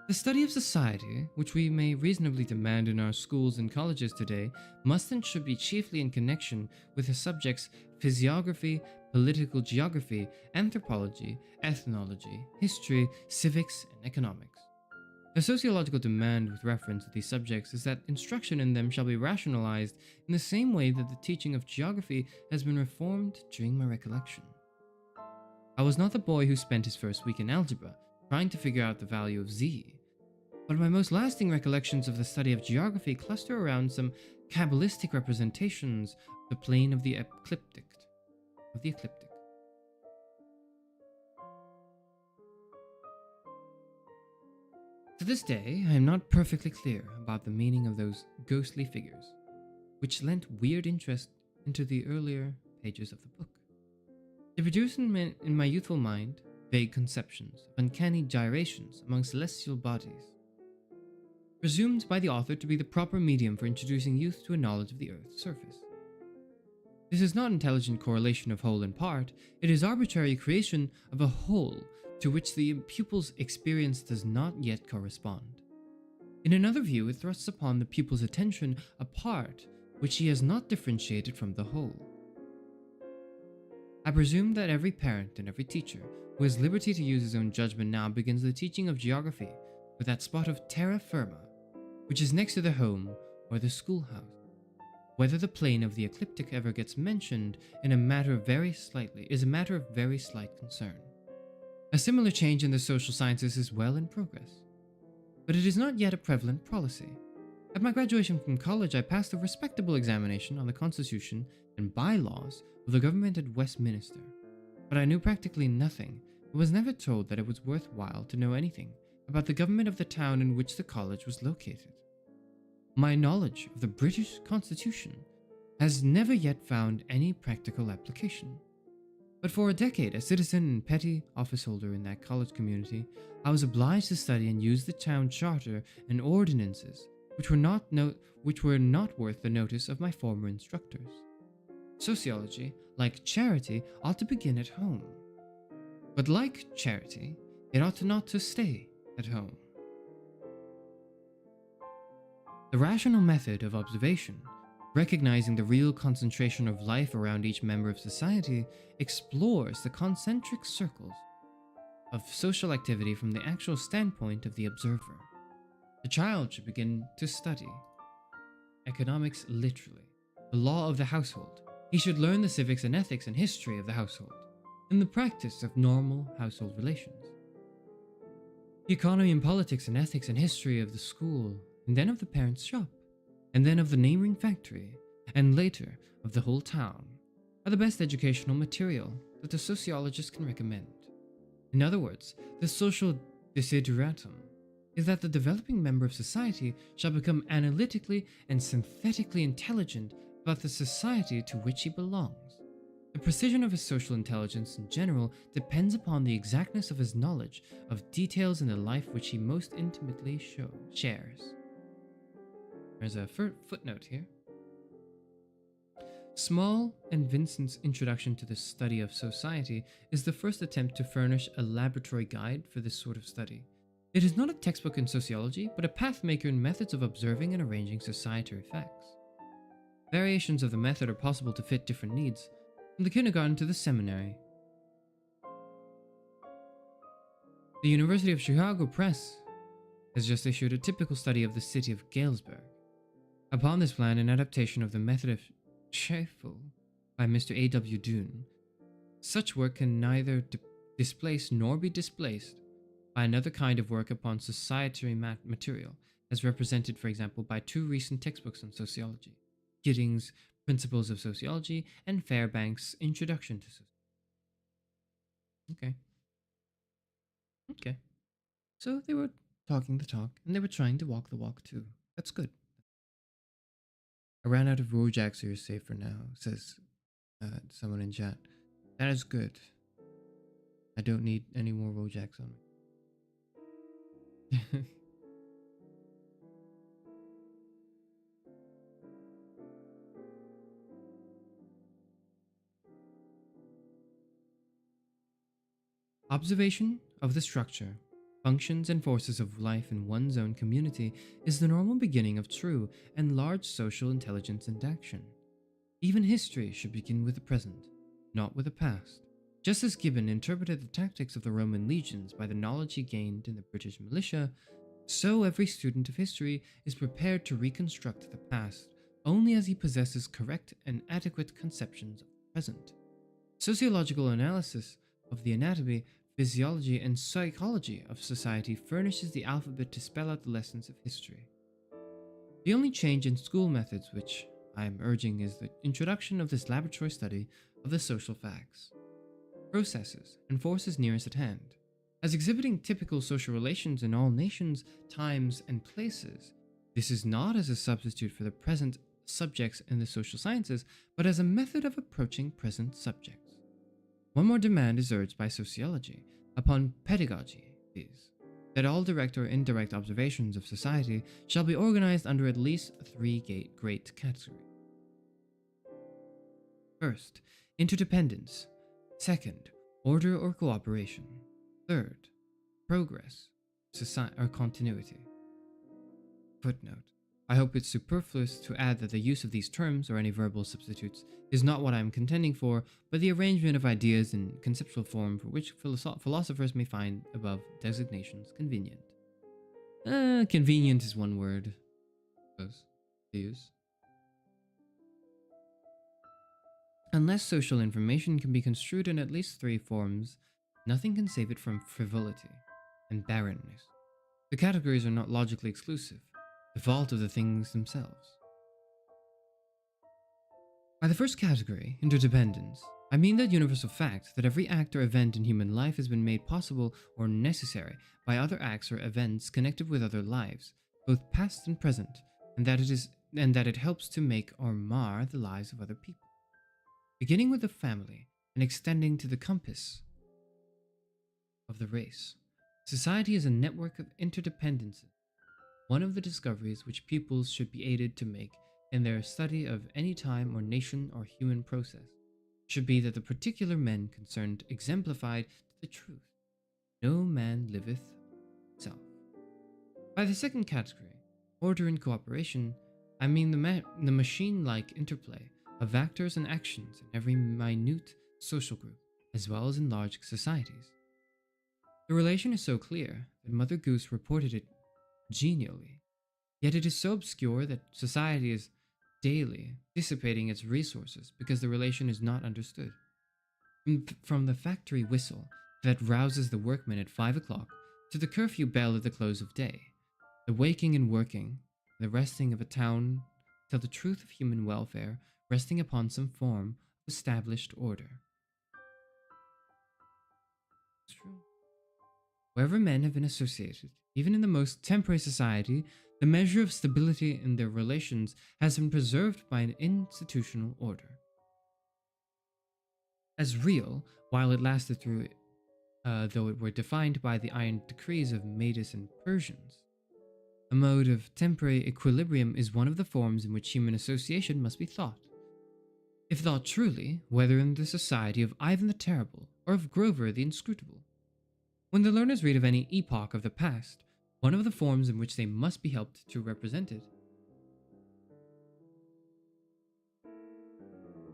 The study of society, which we may reasonably demand in our schools and colleges today, must and should be chiefly in connection with the subjects physiography, political geography, anthropology, ethnology, history, civics, and economics. The sociological demand with reference to these subjects is that instruction in them shall be rationalized in the same way that the teaching of geography has been reformed during my recollection. I was not the boy who spent his first week in algebra trying to figure out the value of z, but my most lasting recollections of the study of geography cluster around some Kabbalistic representations of the plane of the ecliptic. To this day, I am not perfectly clear about the meaning of those ghostly figures, which lent weird interest into the earlier pages of the book. They produce in my youthful mind vague conceptions of uncanny gyrations among celestial bodies, presumed by the author to be the proper medium for introducing youth to a knowledge of the Earth's surface. This is not intelligent correlation of whole and part, it is arbitrary creation of a whole to which the pupil's experience does not yet correspond. In another view, it thrusts upon the pupil's attention a part which he has not differentiated from the whole. I presume that every parent and every teacher who has liberty to use his own judgment now begins the teaching of geography with that spot of terra firma, which is next to the home or the schoolhouse. Whether the plane of the ecliptic ever gets mentioned is a matter of very slight concern. A similar change in the social sciences is well in progress, but it is not yet a prevalent policy. At my graduation from college, I passed a respectable examination on the Constitution and bylaws of the government at Westminster, but I knew practically nothing and was never told that it was worthwhile to know anything about the government of the town in which the college was located. My knowledge of the British Constitution has never yet found any practical application. But for a decade, as citizen and petty officeholder in that college community, I was obliged to study and use the town charter and ordinances, which were not worth the notice of my former instructors. Sociology, like charity, ought to begin at home. But like charity, it ought not to stay at home. The rational method of observation, recognizing the real concentration of life around each member of society, explores the concentric circles of social activity from the actual standpoint of the observer. The child should begin to study economics literally, the law of the household. He should learn the civics and ethics and history of the household, and the practice of normal household relations. The economy and politics and ethics and history of the school, and then of the parent's shop, and then of the neighboring factory, and later of the whole town, are the best educational material that the sociologist can recommend. In other words, the social desideratum is that the developing member of society shall become analytically and synthetically intelligent about the society to which he belongs. The precision of his social intelligence in general depends upon the exactness of his knowledge of details in the life which he most intimately shares. There's a footnote here. Small and Vincent's introduction to the study of society is the first attempt to furnish a laboratory guide for this sort of study. It is not a textbook in sociology, but a pathmaker in methods of observing and arranging societary facts. Variations of the method are possible to fit different needs, from the kindergarten to the seminary. The University of Chicago Press has just issued a typical study of the city of Galesburg. Upon this plan, an adaptation of the method of Schaeffel by Mr. A.W. Dune, such work can neither displace nor be displaced by another kind of work upon societary material, as represented, for example, by two recent textbooks on sociology, Gidding's Principles of Sociology and Fairbank's Introduction to Sociology. Okay. So they were talking the talk, and they were trying to walk the walk too. That's good. I ran out of Rojaks, so you're safe for now, says someone in chat. That is good. I don't need any more Rojaks on me. Observation of the structure, functions, and forces of life in one's own community is the normal beginning of true and large social intelligence and action. Even history should begin with the present, not with the past. Just as Gibbon interpreted the tactics of the Roman legions by the knowledge he gained in the British militia, so every student of history is prepared to reconstruct the past only as he possesses correct and adequate conceptions of the present. Sociological analysis of the anatomy, physiology, and psychology of society furnishes the alphabet to spell out the lessons of history. The only change in school methods which I am urging is the introduction of this laboratory study of the social facts, processes, and forces nearest at hand, as exhibiting typical social relations in all nations, times, and places. This is not as a substitute for the present subjects in the social sciences, but as a method of approaching present subjects. One more demand is urged by sociology upon pedagogy, viz., that all direct or indirect observations of society shall be organized under at least three great categories. First, interdependence. Second, order or cooperation. Third, progress, or continuity. Footnote. I hope it's superfluous to add that the use of these terms, or any verbal substitutes, is not what I am contending for, but the arrangement of ideas in conceptual form for which philosophers may find above designations convenient. Convenient is one word, I suppose, to use. Unless social information can be construed in at least three forms, nothing can save it from frivolity and barrenness. The categories are not logically exclusive, the fault of the things themselves. By the first category, interdependence, I mean that universal fact that every act or event in human life has been made possible or necessary by other acts or events connected with other lives, both past and present, and that it helps to make or mar the lives of other people. Beginning with the family and extending to the compass of the race, society is a network of interdependences. One of the discoveries which pupils should be aided to make in their study of any time or nation or human process should be that the particular men concerned exemplified the truth. No man liveth himself. By the second category, order and cooperation, I mean the machine-like interplay of actors and actions in every minute social group, as well as in large societies. The relation is so clear that Mother Goose reported it genially, yet it is so obscure that society is daily dissipating its resources because the relation is not understood. From the factory whistle that rouses the workmen at 5 o'clock to the curfew bell at the close of day, the waking and working, the resting of a town tell the truth of human welfare resting upon some form of established order. It's true. Wherever men have been associated, even in the most temporary society, the measure of stability in their relations has been preserved by an institutional order. As real, while it lasted through, though it were defined by the iron decrees of Medes and Persians. A mode of temporary equilibrium is one of the forms in which human association must be thought. If thought truly, whether in the society of Ivan the Terrible or of Grover the Inscrutable. When the learners read of any epoch of the past, one of the forms in which they must be helped to represent it,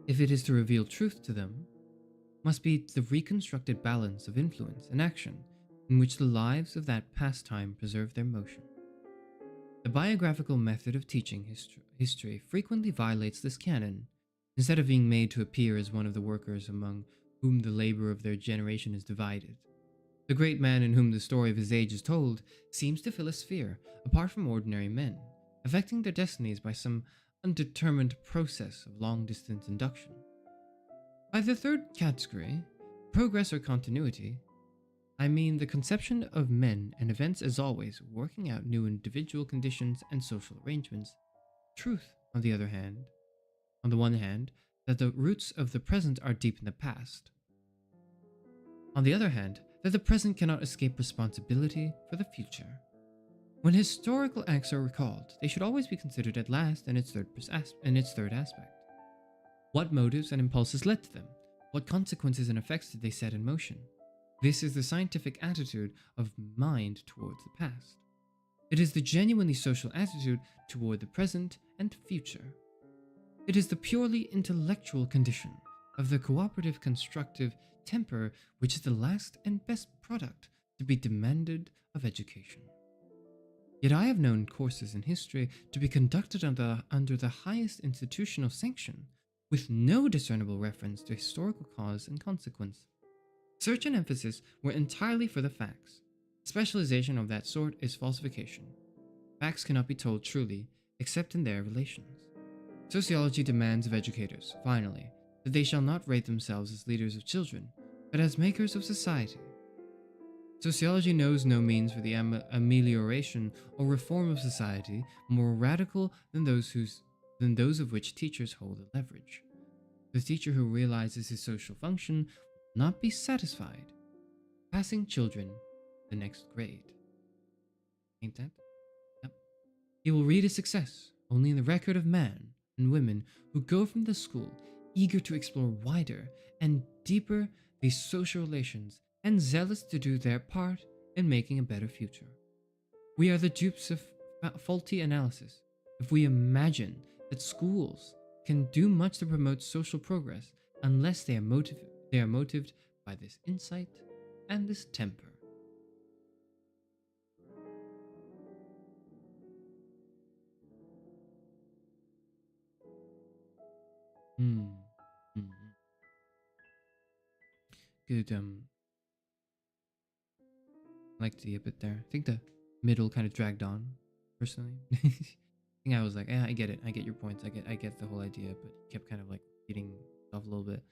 if it is to reveal truth to them, must be the reconstructed balance of influence and action in which the lives of that past time preserve their motion. The biographical method of teaching history frequently violates this canon. Instead of being made to appear as one of the workers among whom the labor of their generation is divided, the great man in whom the story of his age is told seems to fill a sphere apart from ordinary men, affecting their destinies by some undetermined process of long-distance induction. By the third category, progress or continuity, I mean the conception of men and events as always working out new individual conditions and social arrangements. Truth, on the one hand, that the roots of the present are deep in the past. On the other hand, that the present cannot escape responsibility for the future. When historical acts are recalled, they should always be considered at last in its third aspect. What motives and impulses led to them? What consequences and effects did they set in motion? This is the scientific attitude of mind towards the past. It is the genuinely social attitude toward the present and future. It is the purely intellectual condition of the cooperative constructive temper which is the last and best product to be demanded of education. Yet I have known courses in history to be conducted under the highest institutional sanction, with no discernible reference to historical cause and consequence. Search and emphasis were entirely for the facts. Specialization of that sort is falsification. Facts cannot be told truly except in their relations. Sociology demands of educators, finally, that they shall not rate themselves as leaders of children, but as makers of society. Sociology knows no means for the amelioration or reform of society more radical than those of which teachers hold a leverage. The teacher who realizes his social function will not be satisfied passing children to the next grade. Ain't that? Yep. He will read his success only in the record of men and women who go from the school eager to explore wider and deeper these social relations and zealous to do their part in making a better future. We are the dupes of faulty analysis if we imagine that schools can do much to promote social progress unless they are motivated by this insight and this temper. Good, I liked the bit there. I think the middle kind of dragged on, personally. I think I was like, yeah, I get it. I get your points. I get the whole idea, but kept kind of like repeating stuff a little bit.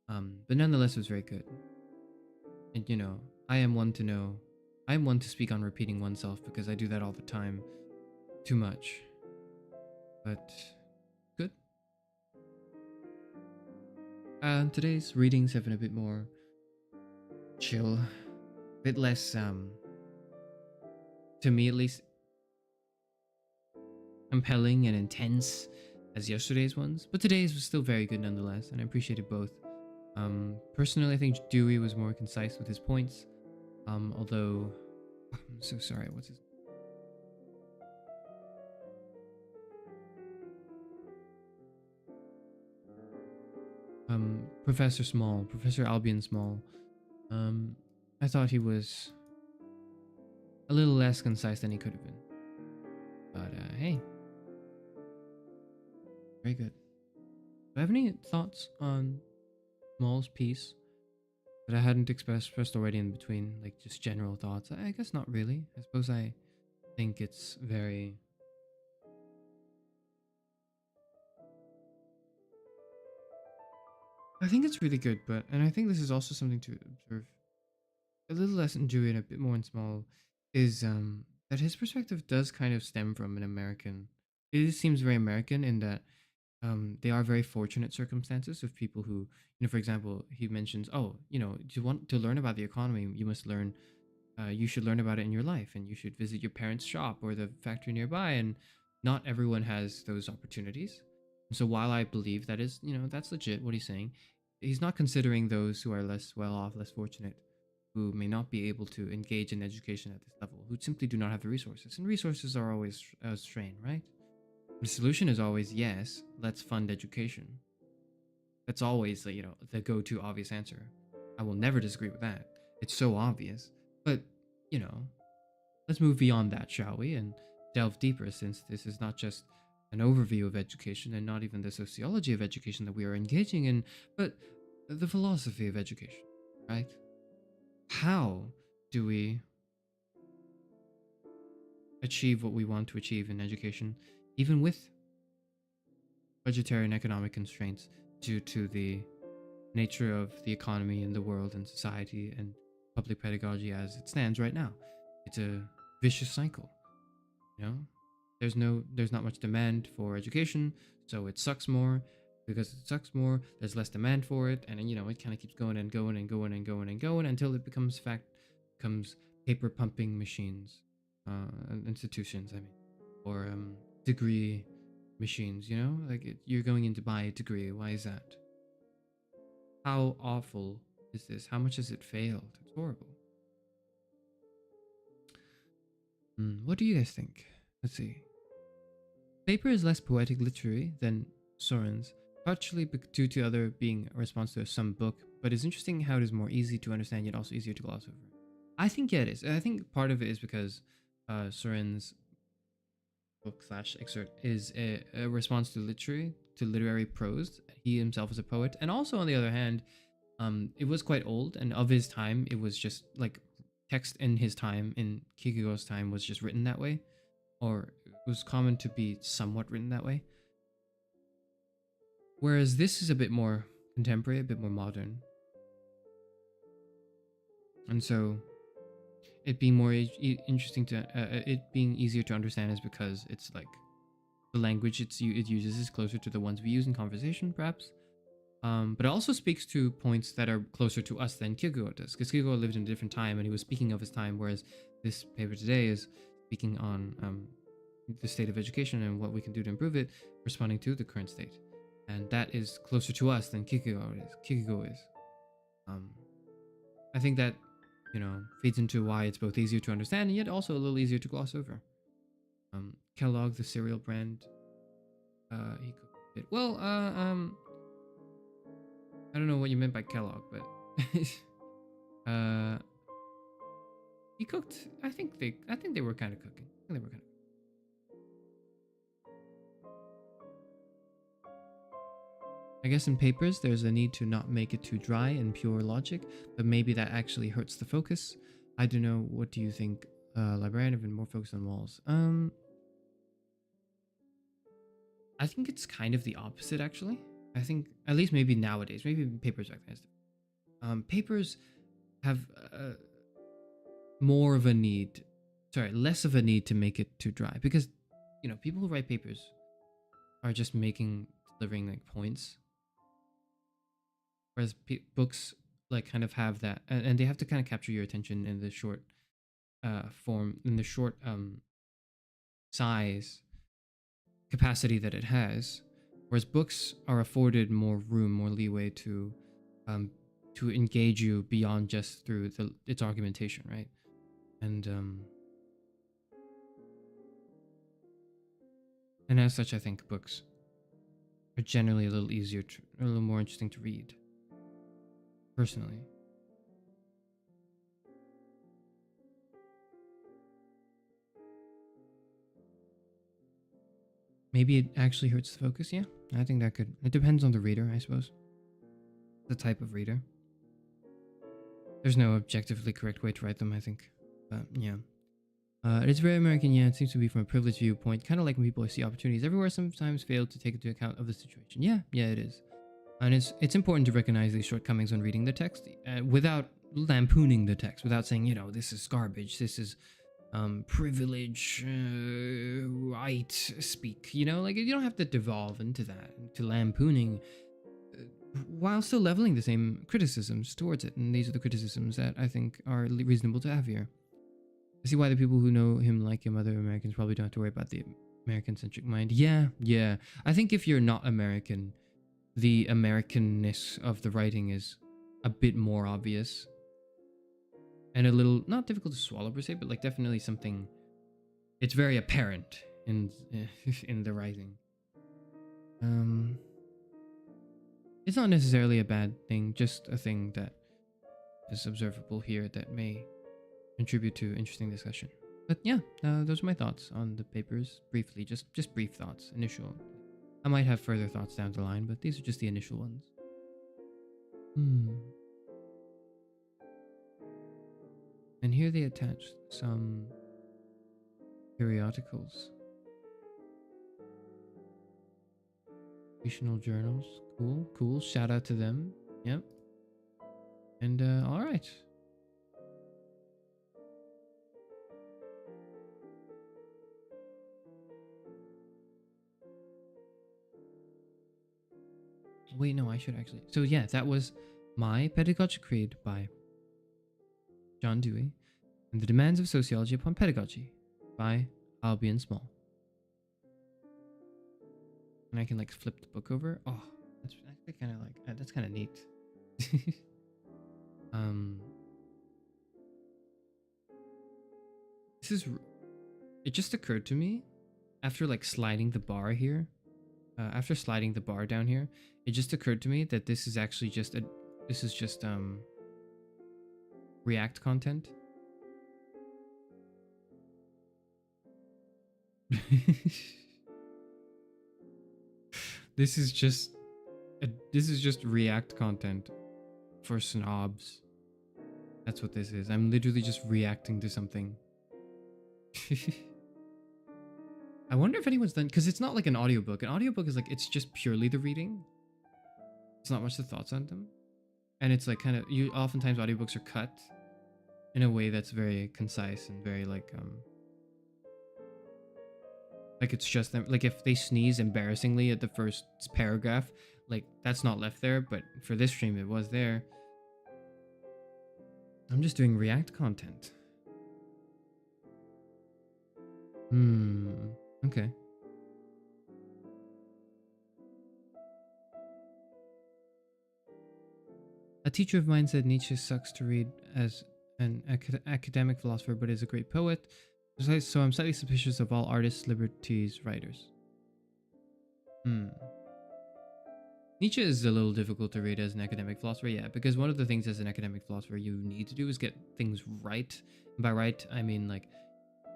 But nonetheless, it was very good. And you know, I am one to speak on repeating oneself because I do that all the time. Too much. But good. Today's readings have been a bit more chill, a bit less, to me at least, compelling and intense as yesterday's ones, but today's was still very good nonetheless, and I appreciated both. Personally, I think Dewey was more concise with his points. Although, I'm so sorry. What's his? Professor Albion Small. I thought he was a little less concise than he could have been. But hey, very good. Do I have any thoughts on Small's piece that I hadn't expressed already in between, like just general thoughts? I guess not really. I suppose I think it's very... I think it's really good, and I think this is also something to observe a little less in Dewey and a bit more in Small, is that his perspective does kind of stem from an American. It seems very American in that they are very fortunate circumstances of people who, for example, he mentions, oh, do you want to learn about the economy? You must learn. You should learn about it in your life, and you should visit your parents' shop or the factory nearby. And not everyone has those opportunities. And so while I believe that is, that's legit what he's saying, he's not considering those who are less well off, less fortunate, who may not be able to engage in education at this level, who simply do not have the resources. And resources are always a strain, right? The solution is always, yes, let's fund education. That's always the go-to obvious answer. I will never disagree with that. It's so obvious. But, let's move beyond that, shall we? And delve deeper, since this is not just an overview of education and not even the sociology of education that we are engaging in, but the philosophy of education, right? How do we achieve what we want to achieve in education, even with budgetary and economic constraints due to the nature of the economy and the world and society and public pedagogy as it stands right now? It's a vicious cycle. There's not much demand for education, so it sucks more. Because it sucks more, there's less demand for it, and it kind of keeps going and going and going and going and going until it becomes paper pumping machines, institutions, or degree machines. You're going in to buy a degree. Why is that? How awful is this? How much has it failed? It's horrible. What do you guys think? Let's see. Paper is less poetic literary than Soren's, partially due to other being a response to some book, but it's interesting how it is more easy to understand yet also easier to gloss over. I think, yeah, it is. I think part of it is because Soren's book / excerpt is a response to literary prose. He himself is a poet, and also on the other hand, it was quite old, and of his time, it was just like text in his time, in Kikugo's time, was just written that way, or it was common to be somewhat written that way. Whereas this is a bit more contemporary, a bit more modern. And so it being more interesting to, it being easier to understand is because it's like the language it uses is closer to the ones we use in conversation, perhaps. But it also speaks to points that are closer to us than Kikugo does, because Kikugo lived in a different time and he was speaking of his time, whereas this paper today is speaking on the state of education and what we can do to improve it, responding to the current state. And that is closer to us than Kikugo is. I think that, feeds into why it's both easier to understand and yet also a little easier to gloss over. Kellogg, the cereal brand, he cooked it. Well, I don't know what you meant by Kellogg, but he cooked. I think they were kind of cooking. I guess in papers, there's a need to not make it too dry and pure logic, but maybe that actually hurts the focus. I don't know. What do you think? Librarian have been more focused on walls. I think it's kind of the opposite, actually. I think, at least maybe nowadays, maybe papers recognize it. Papers have less of a need to make it too dry, because, people who write papers are just delivering like points. Whereas books like kind of have that, and they have to kind of capture your attention in the short form, in the short size capacity that it has. Whereas books are afforded more room, more leeway to um, to engage you beyond just through its argumentation, right? And as such, I think books are generally a little easier, a little more interesting to read, personally. Maybe it actually hurts the focus, yeah. I think that could. It depends on the reader, I suppose. The type of reader. There's no objectively correct way to write them, I think. But yeah. It's very American, yeah. It seems to be from a privileged viewpoint. Kind of like when people see opportunities everywhere, sometimes fail to take into account of the situation. Yeah, it is. And it's important to recognize these shortcomings when reading the text, without lampooning the text, without saying, this is garbage, this is privilege, right speak, like you don't have to devolve into that, to lampooning, while still leveling the same criticisms towards it. And these are the criticisms that I think are reasonable to have here. I see why the people who know him like him, other Americans, probably don't have to worry about the American-centric mind. Yeah. I think if you're not American, the Americanness of the writing is a bit more obvious. And a little, not difficult to swallow per se, but like definitely something, it's very apparent in the writing. It's not necessarily a bad thing, just a thing that is observable here that may contribute to interesting discussion. But yeah, those are my thoughts on the papers, briefly, just brief thoughts, initial. I might have further thoughts down the line, but these are just the initial ones. And here they attached some periodicals. Educational journals. Cool. Shout out to them. Yep. And all right. Wait, no, I should actually. So yeah, that was my Pedagogic Creed by John Dewey, and The Demands of Sociology Upon Pedagogy by Albion Small. And I can like flip the book over. Oh, that's actually kind of like that's kind of neat. It just occurred to me after like sliding the bar here. After sliding the bar down here, it just occurred to me that this is actually just React content. This is just React content for snobs. That's what this is. I'm literally just reacting to something. I wonder if anyone's done, because it's not like an audiobook. An audiobook is like, it's just purely the reading. It's not much the thoughts on them. And it's like kind of, oftentimes audiobooks are cut in a way that's very concise and very like it's just them. Like if they sneeze embarrassingly at the first paragraph, like that's not left there, but for this stream it was there. I'm just doing React content. Okay. A teacher of mine said Nietzsche sucks to read as an academic philosopher, but is a great poet. So I'm slightly suspicious of all artists, liberties, writers. Nietzsche is a little difficult to read as an academic philosopher, yeah, because one of the things as an academic philosopher you need to do is get things right. And by right, I mean like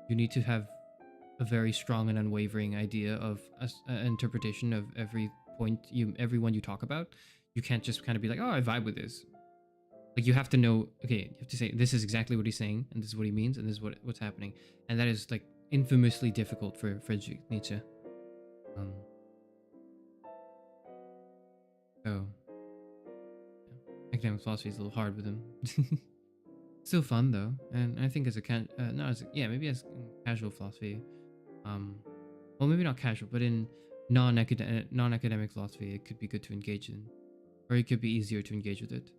you need to have a very strong and unwavering idea of an interpretation of every one you talk about. You can't just kind of be like, oh, I vibe with this. Like you have to know, okay, you have to say this is exactly what he's saying, and this is what he means, and this is what's happening, and that is like infamously difficult for Friedrich Nietzsche. So yeah. Academic philosophy is a little hard with him. Still fun though, and I think as maybe as casual philosophy. Well, maybe not casual, but in non-academic philosophy, it could be good to engage in, or it could be easier to engage with it.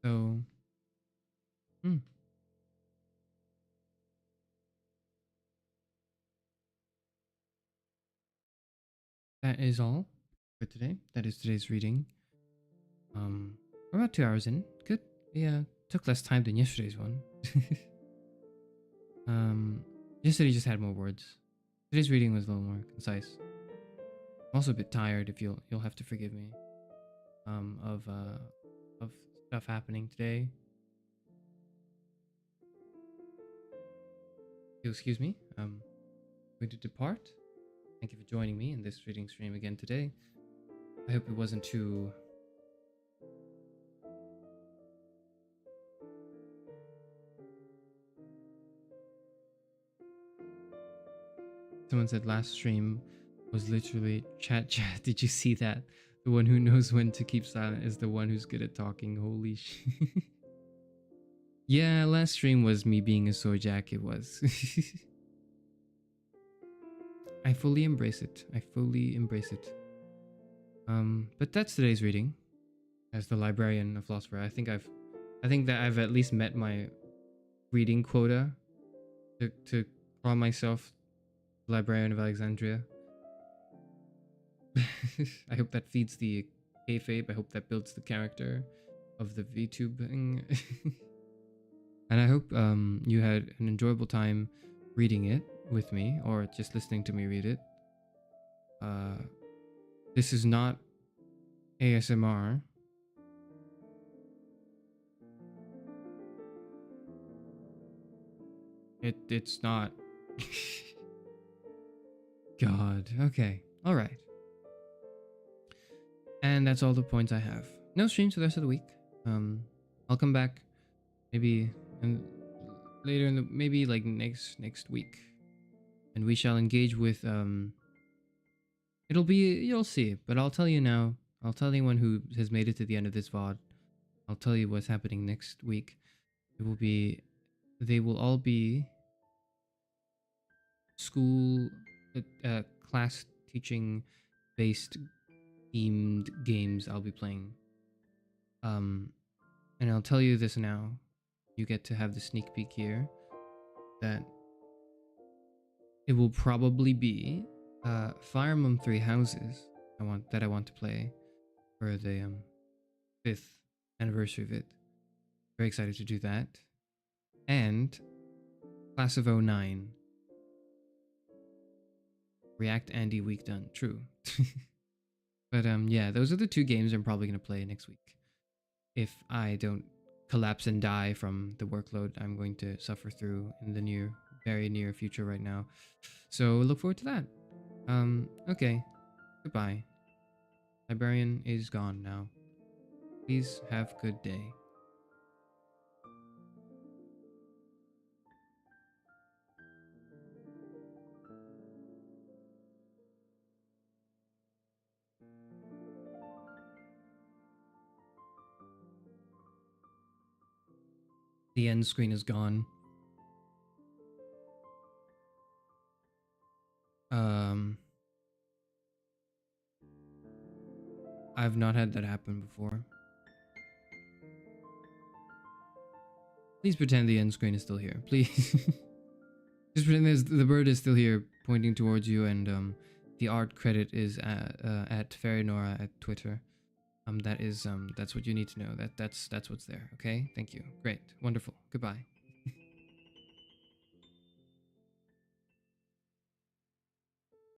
So, that is all for today. That is today's reading. We're about 2 hours in. Good. Yeah, took less time than yesterday's one. Yesterday just had more words. Today's reading was a little more concise. I'm also a bit tired. If you'll have to forgive me. Of stuff happening today. Excuse me. I'm going to depart. Thank you for joining me in this reading stream again today. I hope it wasn't too... Someone said last stream was literally chat. Did you see that? The one who knows when to keep silent is the one who's good at talking. Holy shit. Yeah, last stream was me being a soy jack. It was. I fully embrace it. But that's today's reading. As the librarian, a philosopher, I think that I've at least met my reading quota to call myself librarian of Alexandria. I hope that feeds the kayfabe. I hope that builds the character of the VTubing. And I hope you had an enjoyable time reading it with me, or just listening to me read it. This is not ASMR. It's not. God. Okay. All right. And that's all the points I have. No streams for the rest of the week. I'll come back maybe later in the maybe like next week, and we shall engage with it'll be, you'll see, but I'll tell you now. I'll tell anyone who has made it to the end of this VOD. I'll tell you what's happening next week. They will all be school class teaching based themed games I'll be playing. And I'll tell you this now. You get to have the sneak peek here that it will probably be Fire Emblem 3 Houses I want to play for the 5th anniversary of it. Very excited to do that. And Class of 09. React Andy week done. True. But yeah, those are the 2 games I'm probably going to play next week. If I don't collapse and die from the workload I'm going to suffer through in the very near future right now. So look forward to that. Okay. Goodbye. Librarian is gone now. Please have a good day. The end screen is gone. I've not had that happen before. Please pretend the end screen is still here. Please. Just pretend the bird is still here pointing towards you, and the art credit is at Fairinora at Twitter. That's what you need to know. That's what's there. Okay? Thank you. Great. Wonderful. Goodbye.